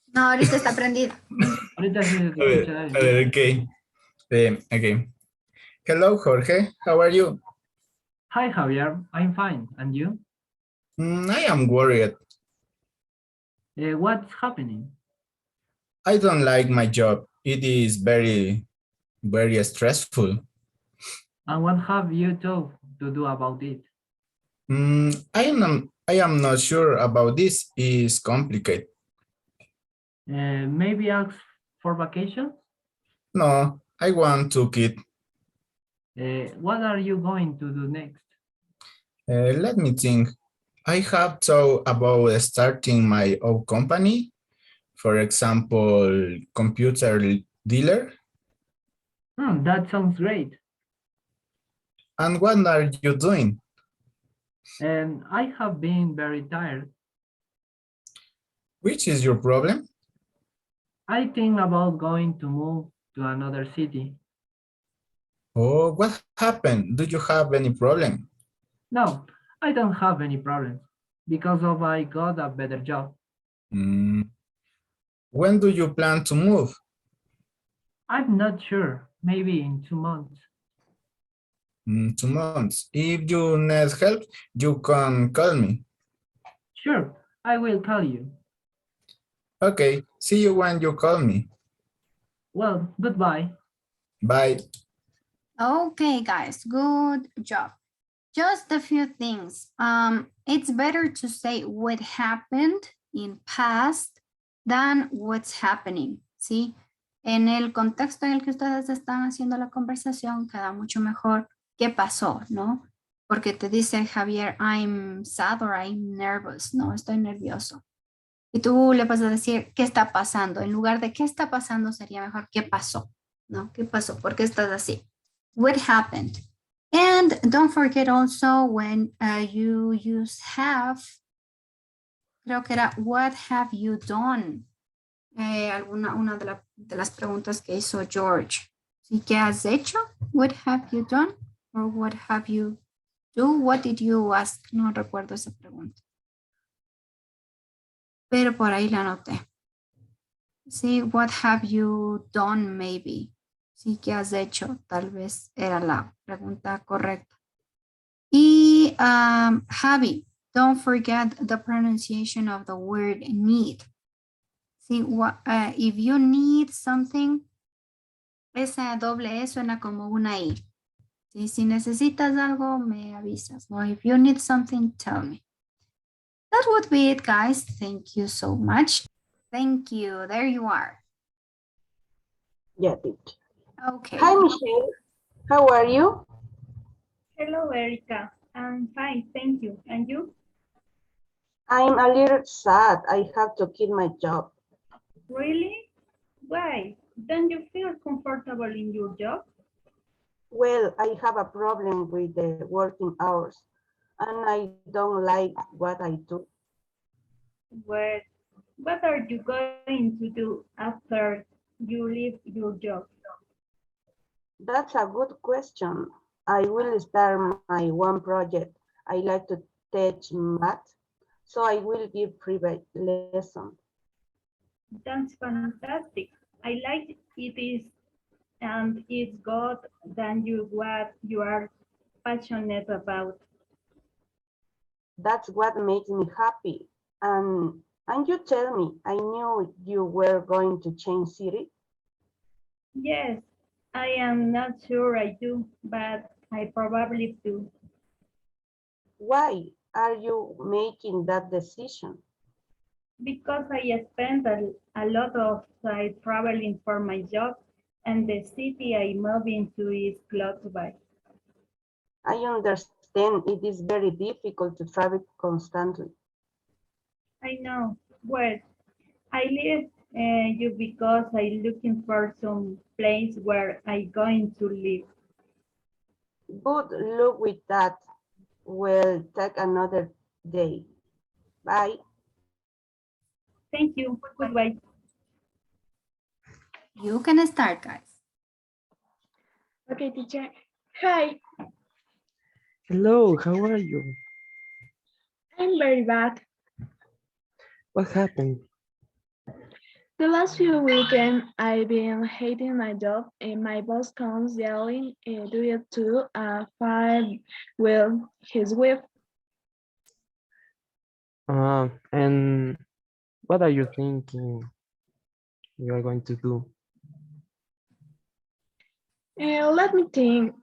No, ahorita está prendido. Ahorita sí se escucha. A ver, ok. Okay. Hello, Jorge. How are you? Hi, Javier. I'm fine. And you? I am worried. What's happening? I don't like my job. It is very, very stressful. And what have you told to do about it? I am not sure about this. Is complicated. Maybe ask for vacation? No, I want to quit. What are you going to do next? Let me think. I have thought about starting my own company. For example, computer dealer. That sounds great. And what are you doing? And I have been very tired. Which is your problem? I think about going to move to another city. Oh, what happened? Do you have any problem? No, I don't have any problems because of I got a better job. When do you plan to move? I'm not sure, maybe in 2 months. 2 months. If you need help, you can call me. Sure, I will call you. Okay, see you when you call me. Well, goodbye. Bye. Okay, guys, good job. Just a few things. It's better to say what happened in past than what's happening, ¿sí? En el contexto en el que ustedes están haciendo la conversación, queda mucho mejor qué pasó, ¿no? Porque te dice Javier, I'm sad or I'm nervous, no, estoy nervioso. Y tú le vas a decir, ¿qué está pasando? En lugar de ¿qué está pasando? Sería mejor, ¿qué pasó? ¿No? ¿Qué pasó? ¿Por qué estás así? What happened? And don't forget also when you use have, creo que era what have you done? Una de las preguntas que hizo George. ¿Sí? ¿Qué has hecho? What have you done? Or what have you do? What did you ask? No recuerdo esa pregunta. Pero por ahí la anoté. Sí, what have you done maybe? Sí, ¿qué has hecho? Tal vez era la pregunta correcta. Y Javi, don't forget the pronunciation of the word need. Sí, if you need something, esa doble E suena como una I. Sí, si necesitas algo, me avisas. No, if you need something, tell me. That would be it, guys. Thank you so much. Thank you. There you are. Yeah, teacher. Okay. Hi, Michelle. How are you? Hello, Erica. I'm fine, thank you. And you? I'm a little sad. I have to quit my job. Really? Why? Don't you feel comfortable in your job? Well, I have a problem with the working hours, and I don't like what I do. Well, what are you going to do after you leave your job? That's a good question. I will start my one project. I like to teach math, so I will give private lessons. That's fantastic. I like it is, and it's good than what you are passionate about. That's what makes me happy. And you tell me, I knew you were going to change city. Yes, I am not sure I do, but I probably do. Why are you making that decision? Because I spent a lot of time traveling for my job, and the city I move into is close by. I understand it is very difficult to travel constantly. I know. Well, I leave you because I'm looking for some place where I'm going to live. Good luck with that. We'll take another day. Bye. Thank you. Goodbye. You can start, guys. Okay, teacher. Hi, Hello, how are you? I'm very bad. What happened? The last few weekends, I've been hating my job, and my boss comes yelling due to a fight with his wife. And what are you thinking you are going to do? Let me think.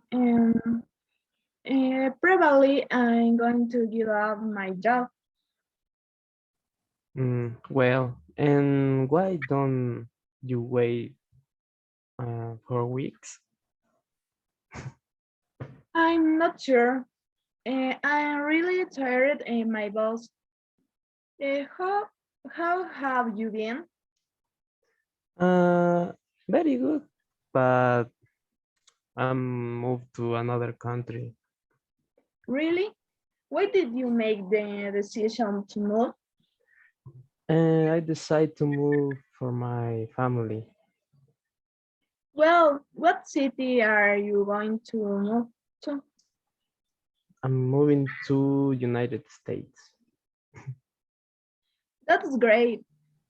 Probably I'm going to give up my job. Well, and why don't you wait 4 weeks? I'm not sure. I'm really tired, my boss. How have you been? Very good, but I'm moved to another country. Really? Why did you make the decision to move? I decided to move for my family. Well, what city are you going to move to? I'm moving to United States. That's great.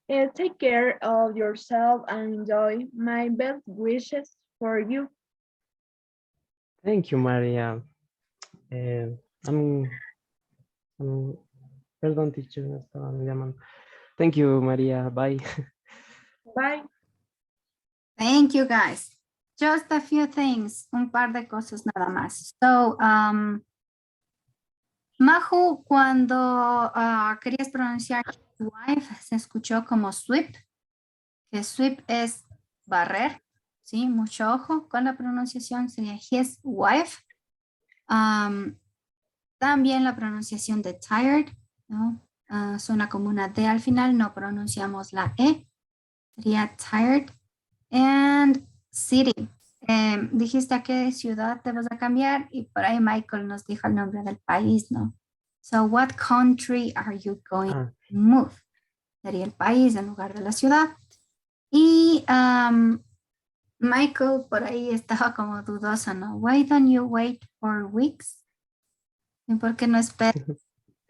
Take care of yourself and enjoy. My best wishes for you. Thank you, Maria. I'm, perdón, teacher, me estaban llamando. Thank you, Maria. Bye. Bye. Thank you, guys. Just a few things, un par de cosas nada más. So, Majo, cuando querías pronunciar wife, se escuchó como sweep, que sweep es barrer, ¿sí? Mucho ojo con la pronunciación, sería his wife. También la pronunciación de tired, ¿no? Suena como una D al final, no pronunciamos la E, sería tired. And city, dijiste a qué ciudad te vas a cambiar y por ahí Michael nos dijo el nombre del país, ¿no? So what country are you going to move? Sería el país en lugar de la ciudad. Y Michael por ahí estaba como dudoso, ¿no? Why don't you wait 4 weeks? ¿Y por qué no esperas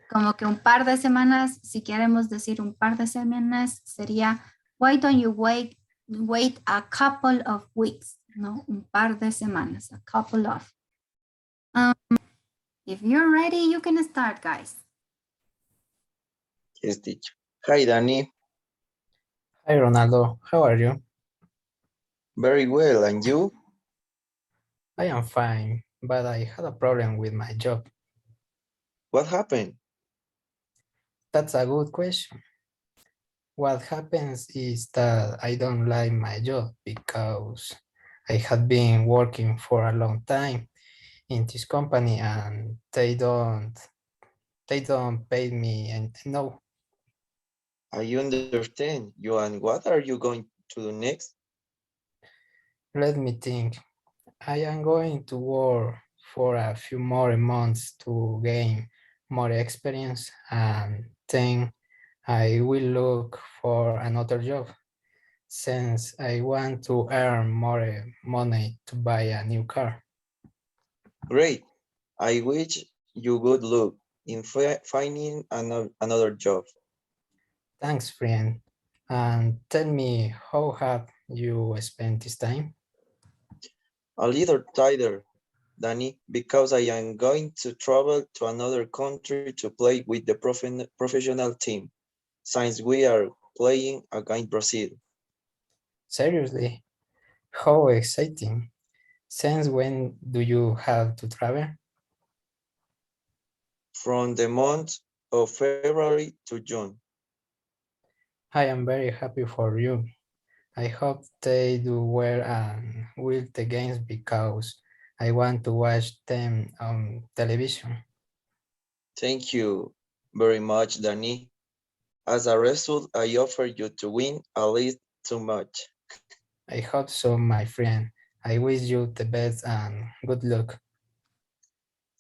como que un par de semanas? Si queremos decir un par de semanas, sería why don't you wait a couple of weeks, ¿no? Un par de semanas, a couple of. If you're ready, you can start, guys. Yes, teacher. Hi, Danny. Hi, Ronaldo. How are you? Very well, and you? I am fine, but I had a problem with my job. What happened? That's a good question. What happens is that I don't like my job because I have been working for a long time in this company and they don't pay me enough. I understand you, and what are you going to do next? Let me think. I am going to work for a few more months to gain more experience, and then I will look for another job since I want to earn more money to buy a new car. Great. I wish you good luck in finding another job. Thanks, friend. And tell me, how have you spent this time? A little tighter, Danny, because I am going to travel to another country to play with the professional team, since we are playing against Brazil. Seriously? How exciting. Since when do you have to travel? From the month of February to June. I am very happy for you. I hope they do well and win the games because I want to watch them on television. Thank you very much, Danny. As a result, I offer you to win at least too much. I hope so, my friend. I wish you the best and good luck.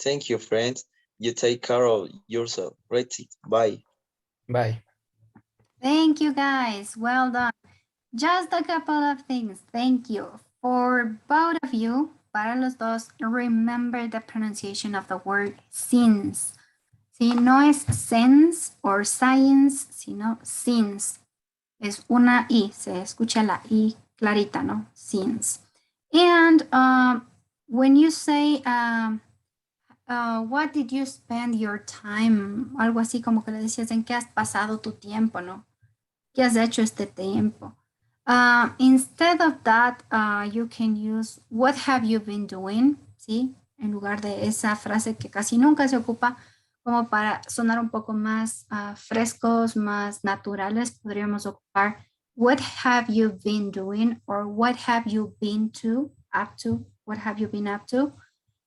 Thank you, friends. You take care of yourself. Right? Bye. Bye. Thank you, guys. Well done. Just a couple of things. Thank you. For both of you, para los dos, remember the pronunciation of the word since. Si no es sense or science, sino since. Es una I, se escucha la I clarita, ¿no? Since. And when you say, what did you spend your time? Algo así como que le decías, ¿en qué has pasado tu tiempo, no? ¿Qué has hecho este tiempo? Instead of that, you can use, what have you been doing? ¿Sí? en lugar de esa frase que casi nunca se ocupa, como para sonar un poco más frescos, más naturales, podríamos ocupar what have you been doing or what have you been up to, what have you been up to,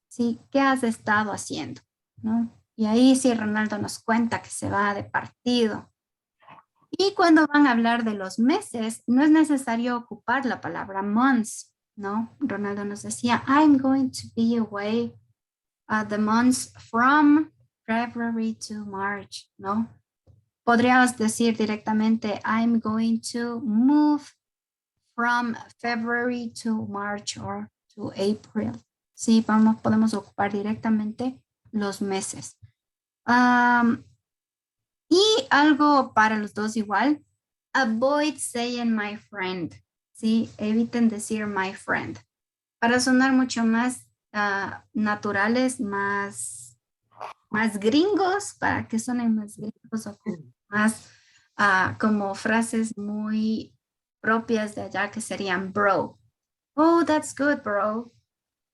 ¿sí? ¿Qué has estado haciendo? ¿No? Y ahí sí Ronaldo nos cuenta que se va de partido. Y cuando van a hablar de los meses, no es necesario ocupar la palabra months, ¿no? Ronaldo nos decía, I'm going to be away the months from February to March, ¿no? Podríamos decir directamente, I'm going to move from February to March or to April. Sí, podemos ocupar directamente los meses. Y algo para los dos igual, avoid saying my friend, ¿sí? Eviten decir my friend. Para sonar mucho más naturales, más gringos, para que suenen más gringos o más como frases muy propias de allá que serían bro. Oh, that's good, bro.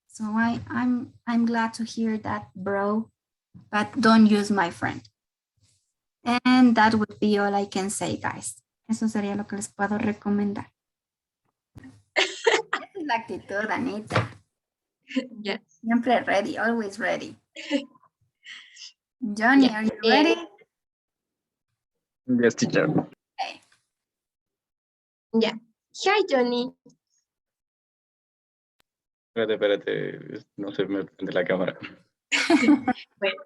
So I'm glad to hear that, bro, but don't use my friend. And that would be all I can say, guys. Eso sería lo que les puedo recomendar. Esa es la actitud, Anita. Yes. Siempre ready, always ready. Johnny, Yeah. are you ready? Yes, teacher. Okay. Yeah. Hi, Johnny. Espérate, no se me prende la cámara. Bueno.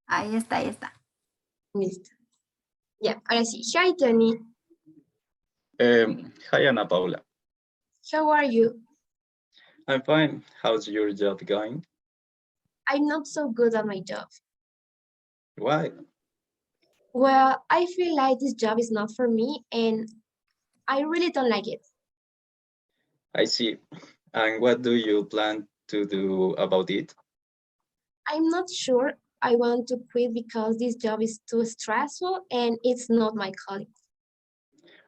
Ahí está. Listo. Ya, ahora sí. Hi, Johnny. Hi, Ana Paula. How are you? I'm fine. How's your job going? I'm not so good at my job. Why? Well, I feel like this job is not for me and I really don't like it. I see. And what do you plan to do about it? I'm not sure I want to quit because this job is too stressful and it's not my calling.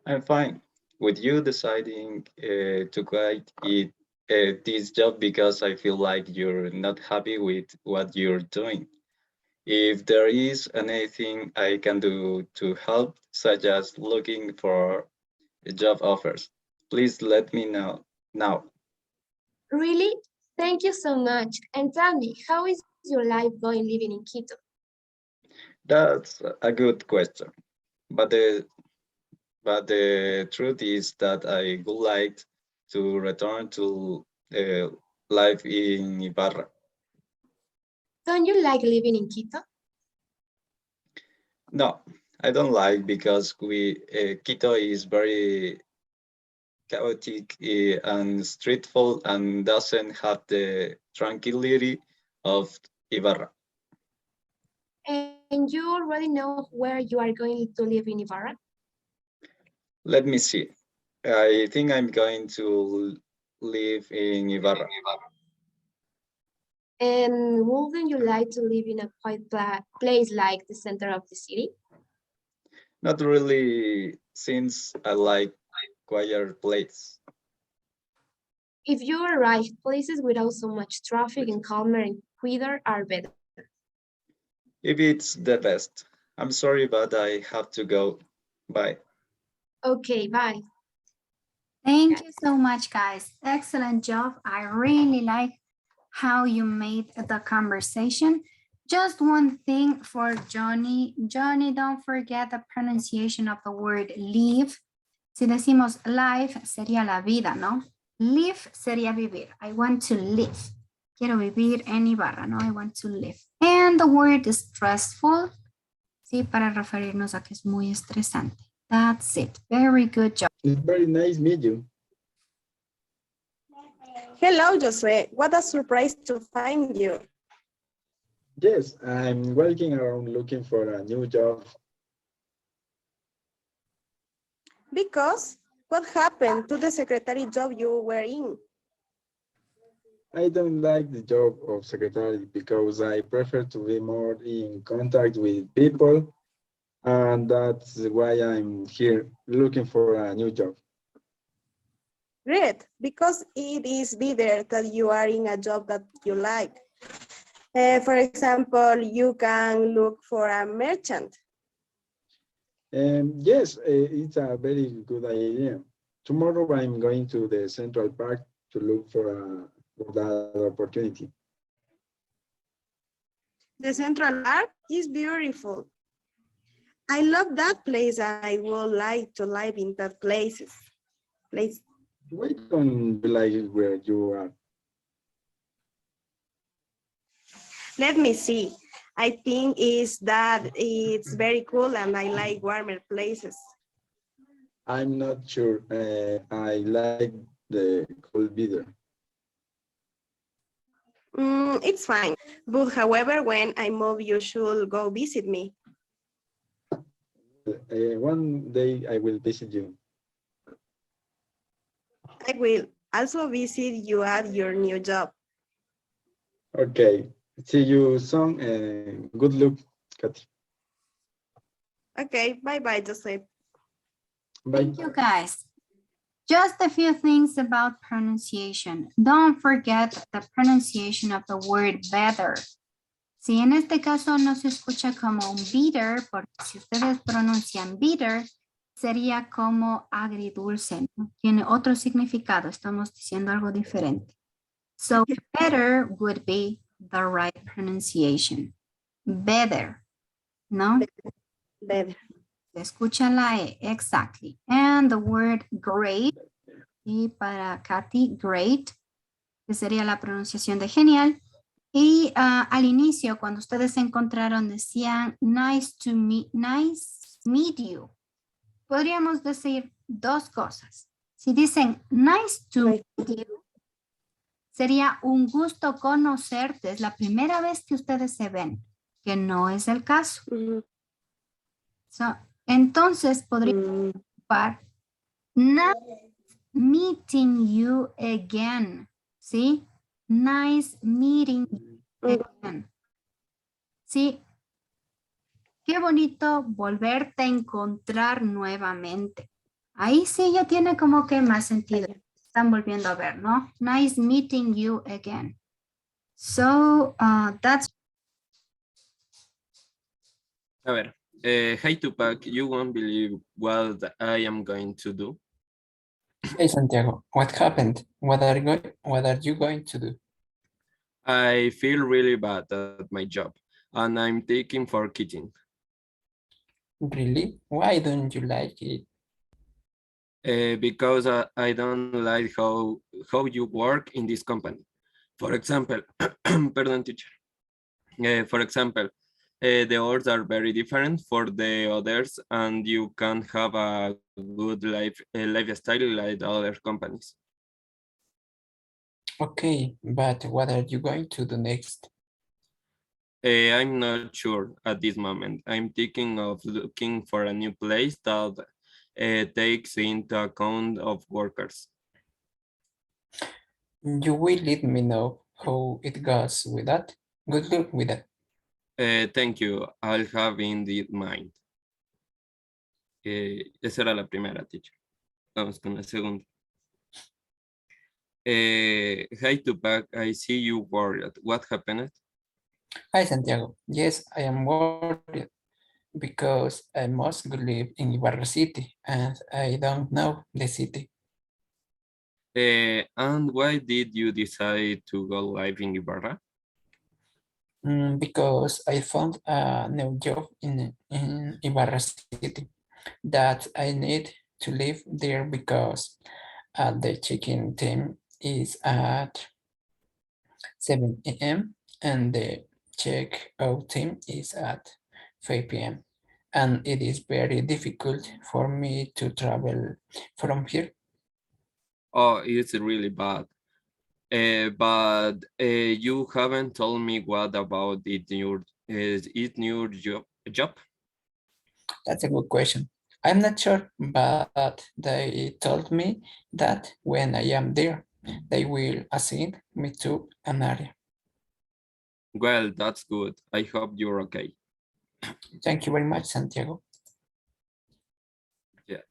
I'm fine. With you deciding to quit this job because I feel like you're not happy with what you're doing. If there is anything I can do to help, such as looking for job offers, please let me know now. Really? Thank you so much. And tell me, how is your life going living in Quito? That's a good question. But the truth is that I would like to return to life in Ibarra. Don't you like living in Quito? No, I don't like because Quito is very chaotic and streetful and doesn't have the tranquility of Ibarra. And you already know where you are going to live in Ibarra? Let me see. I think I'm going to live in Ibarra. And wouldn't you like to live in a quiet place like the center of the city? Not really, since I like quieter place. If you arrive, places without so much traffic and calmer and quieter are better. If it's the best. I'm sorry, but I have to go. Bye. Okay, bye. Thank you so much, guys. Excellent job. I really like how you made the conversation. Just one thing for Johnny. Johnny, don't forget the pronunciation of the word live. Si decimos life, sería la vida, ¿no? Live sería vivir. I want to live. Quiero vivir en Ibarra, ¿no? I want to live. And the word is stressful, ¿sí? Para referirnos a que es muy estresante. That's it. Very good job. It's very nice meet you. Hello, Jose. What a surprise to find you. Yes, I'm walking around looking for a new job. Because what happened to the secretary job you were in? I don't like the job of secretary because I prefer to be more in contact with people, and that's why I'm here looking for a new job. Great, because it is better that you are in a job that you like. For example, you can look for a merchant. Yes, it's a very good idea. Tomorrow I'm going to the Central Park to look for that opportunity. The Central Park is beautiful. I love that place. I would like to live in that place. Why don't you like it where you are? Let me see. I think is that it's very cool and I like warmer places. I'm not sure. I like the cold weather. It's fine. But however, when I move, you should go visit me. One day I will visit you. I will also visit you at your new job. Okay. See you soon and good luck, Kathy. Okay, bye-bye, Joseph. Bye. Thank you, guys. Just a few things about pronunciation. Don't forget the pronunciation of the word better. Si en este caso no se escucha como un bitter, porque si ustedes pronuncian bitter, sería como agridulce, ¿no? Tiene otro significado, estamos diciendo algo diferente. So better would be the right pronunciation. Better, ¿no? Better. Se escucha la E, exactly. And the word great, y para Katy, great, que sería la pronunciación de genial. Y al inicio, cuando ustedes se encontraron, decían nice meet you. Podríamos decir dos cosas. Si dicen nice to meet you, sería un gusto conocerte. Es la primera vez que ustedes se ven, que no es el caso. Entonces podríamos ocupar nice meeting you again. ¿Sí? Nice meeting you again. Sí. Qué bonito volverte a encontrar nuevamente. Ahí sí ya tiene como que más sentido. Están volviendo a ver, ¿no? Nice meeting you again. So, that's... A ver, hi Tupac, you won't believe what I am going to do. Hey Santiago, what happened? What are you going to do? I feel really bad at my job and I'm taking for quitting. Really? Why don't you like it? Because I don't like how you work in this company. For example, pardon teacher. For example, the hours are very different for the others and you can't have a good lifestyle like other companies. Okay, but what are you going to do next? I'm not sure at this moment. I'm thinking of looking for a new place that takes into account of workers. You will let me know how it goes with that. Good luck with that. Thank you. I'll have in mind. Esa era la primera, teacher. Vamos con la segunda. Hi Tupac, I see you worried. What happened? Hi Santiago. Yes, I am worried because I must live in Ibarra city and I don't know the city. And why did you decide to go live in Ibarra? Because I found a new job in Ibarra city that I need to live there because the check-in time is at 7 a.m. and the check-out time is at 5 p.m. and it is very difficult for me to travel from here. Oh, it's really bad. But you haven't told me what about it new job? That's a good question. I'm not sure, but they told me that when I am there, they will assign me to an area. Well, that's good. I hope you're okay. Thank you very much, Santiago. Yeah.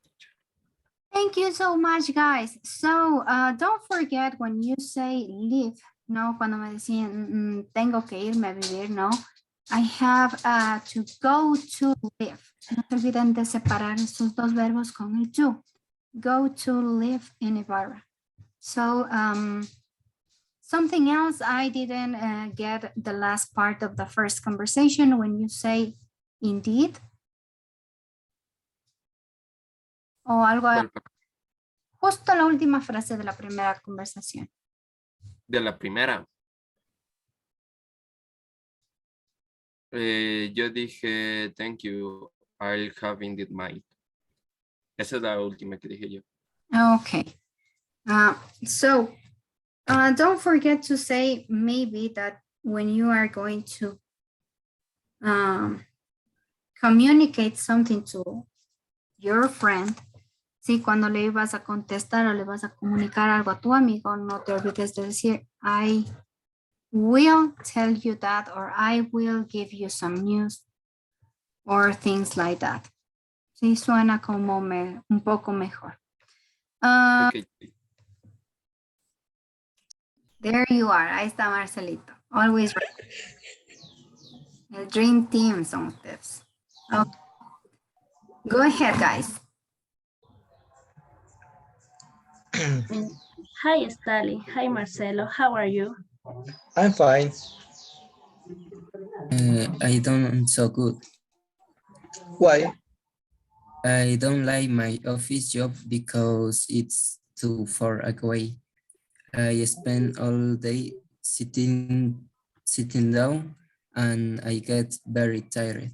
Thank you so much, guys. So don't forget when you say live, no, cuando me decían tengo que irme a vivir, no. I have to go to live. No se olviden de separar esos dos verbos con el to. Go to live in Ibarra. So something else, I didn't get the last part of the first conversation when you say indeed. O algo, justo la última frase de la primera conversación. De la primera. Yo dije, thank you, I'll have indeed mine. Esa es la última que dije yo. Okay. So don't forget to say maybe that when you are going to communicate something to your friend, si cuando le ibas a contestar o le vas a comunicar algo a tu amigo, no te olvides de decir, I will tell you that, or I will give you some news, or things like that. Sí, suena como un poco mejor. Okay. There you are. Ahí está Marcelito. Always right. El dream team son ustedes. Okay. Go ahead, guys. Hi, Stali. Hi, Marcelo. How are you? I'm fine. I don't so good. Why? I don't like my office job because it's too far away. I spend all day sitting down and I get very tired.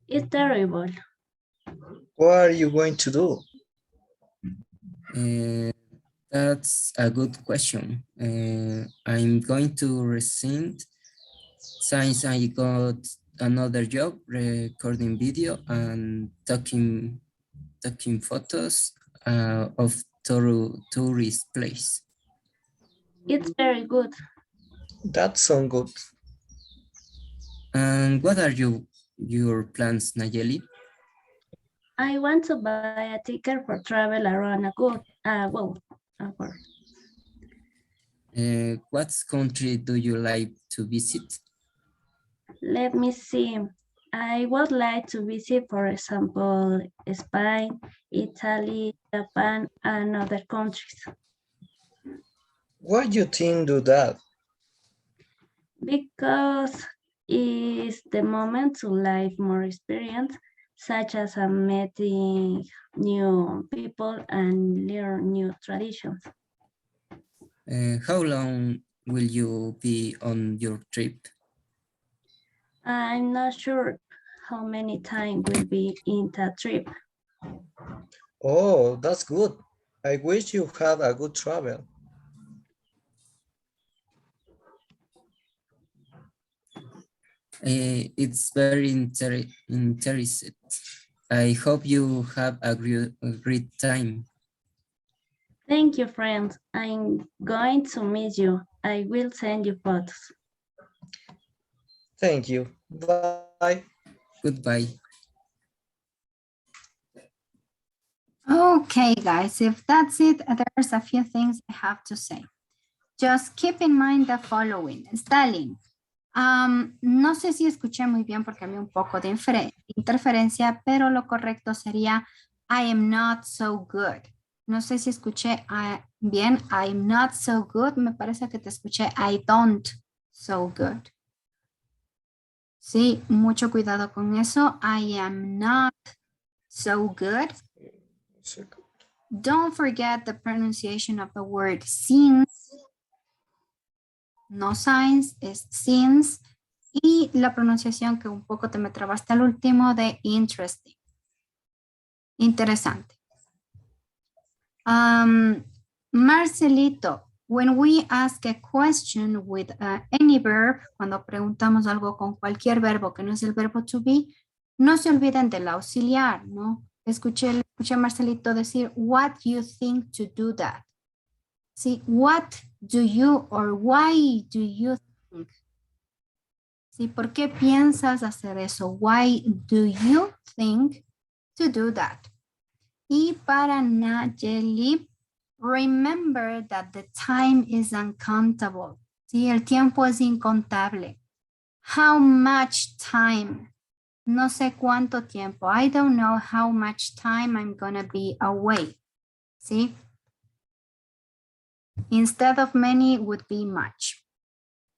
It's terrible. What are you going to do? That's a good question. I'm going to resign since I got another job recording video and taking photos of tourist place. It's very good. That sounds good. And what are your plans, Nayeli? I want to buy a ticket for travel around a good world. What country do you like to visit? Let me see. I would like to visit, for example, Spain, Italy, Japan, and other countries. Why do you think do that? Because it's the moment to live more experience, such as meeting new people and learn new traditions. How long will you be on your trip? I'm not sure how many times will be in that trip. Oh, that's good. I wish you had a good travel. It's very interesting. I hope you have a great time. Thank you, friends. I'm going to miss you. I will send you photos. Thank you. Bye. Goodbye. Okay, guys, if that's it, there's a few things I have to say. Just keep in mind the following. Stalin, no sé si escuché muy bien porque había un poco de interferencia, pero lo correcto sería I am not so good. No sé si escuché bien, I'm not so good. Me parece que te escuché I don't so good. Sí, mucho cuidado con eso. I am not so good. Don't forget the pronunciation of the word since. No science, es since. Y la pronunciación que un poco te me trabaste al último de interesting. Interesante. Marcelito, when we ask a question with any verb, cuando preguntamos algo con cualquier verbo que no es el verbo to be, no se olviden del auxiliar, ¿no? Escuché a Marcelito decir, what you think to do that. Sí, what do you or why do you think? Sí, ¿por qué piensas hacer eso? Why do you think to do that? Y para Nayeli, remember that the time is uncountable. Sí, el tiempo es incontable. How much time? No sé cuánto tiempo. I don't know how much time I'm gonna be away. See? Instead of many would be much.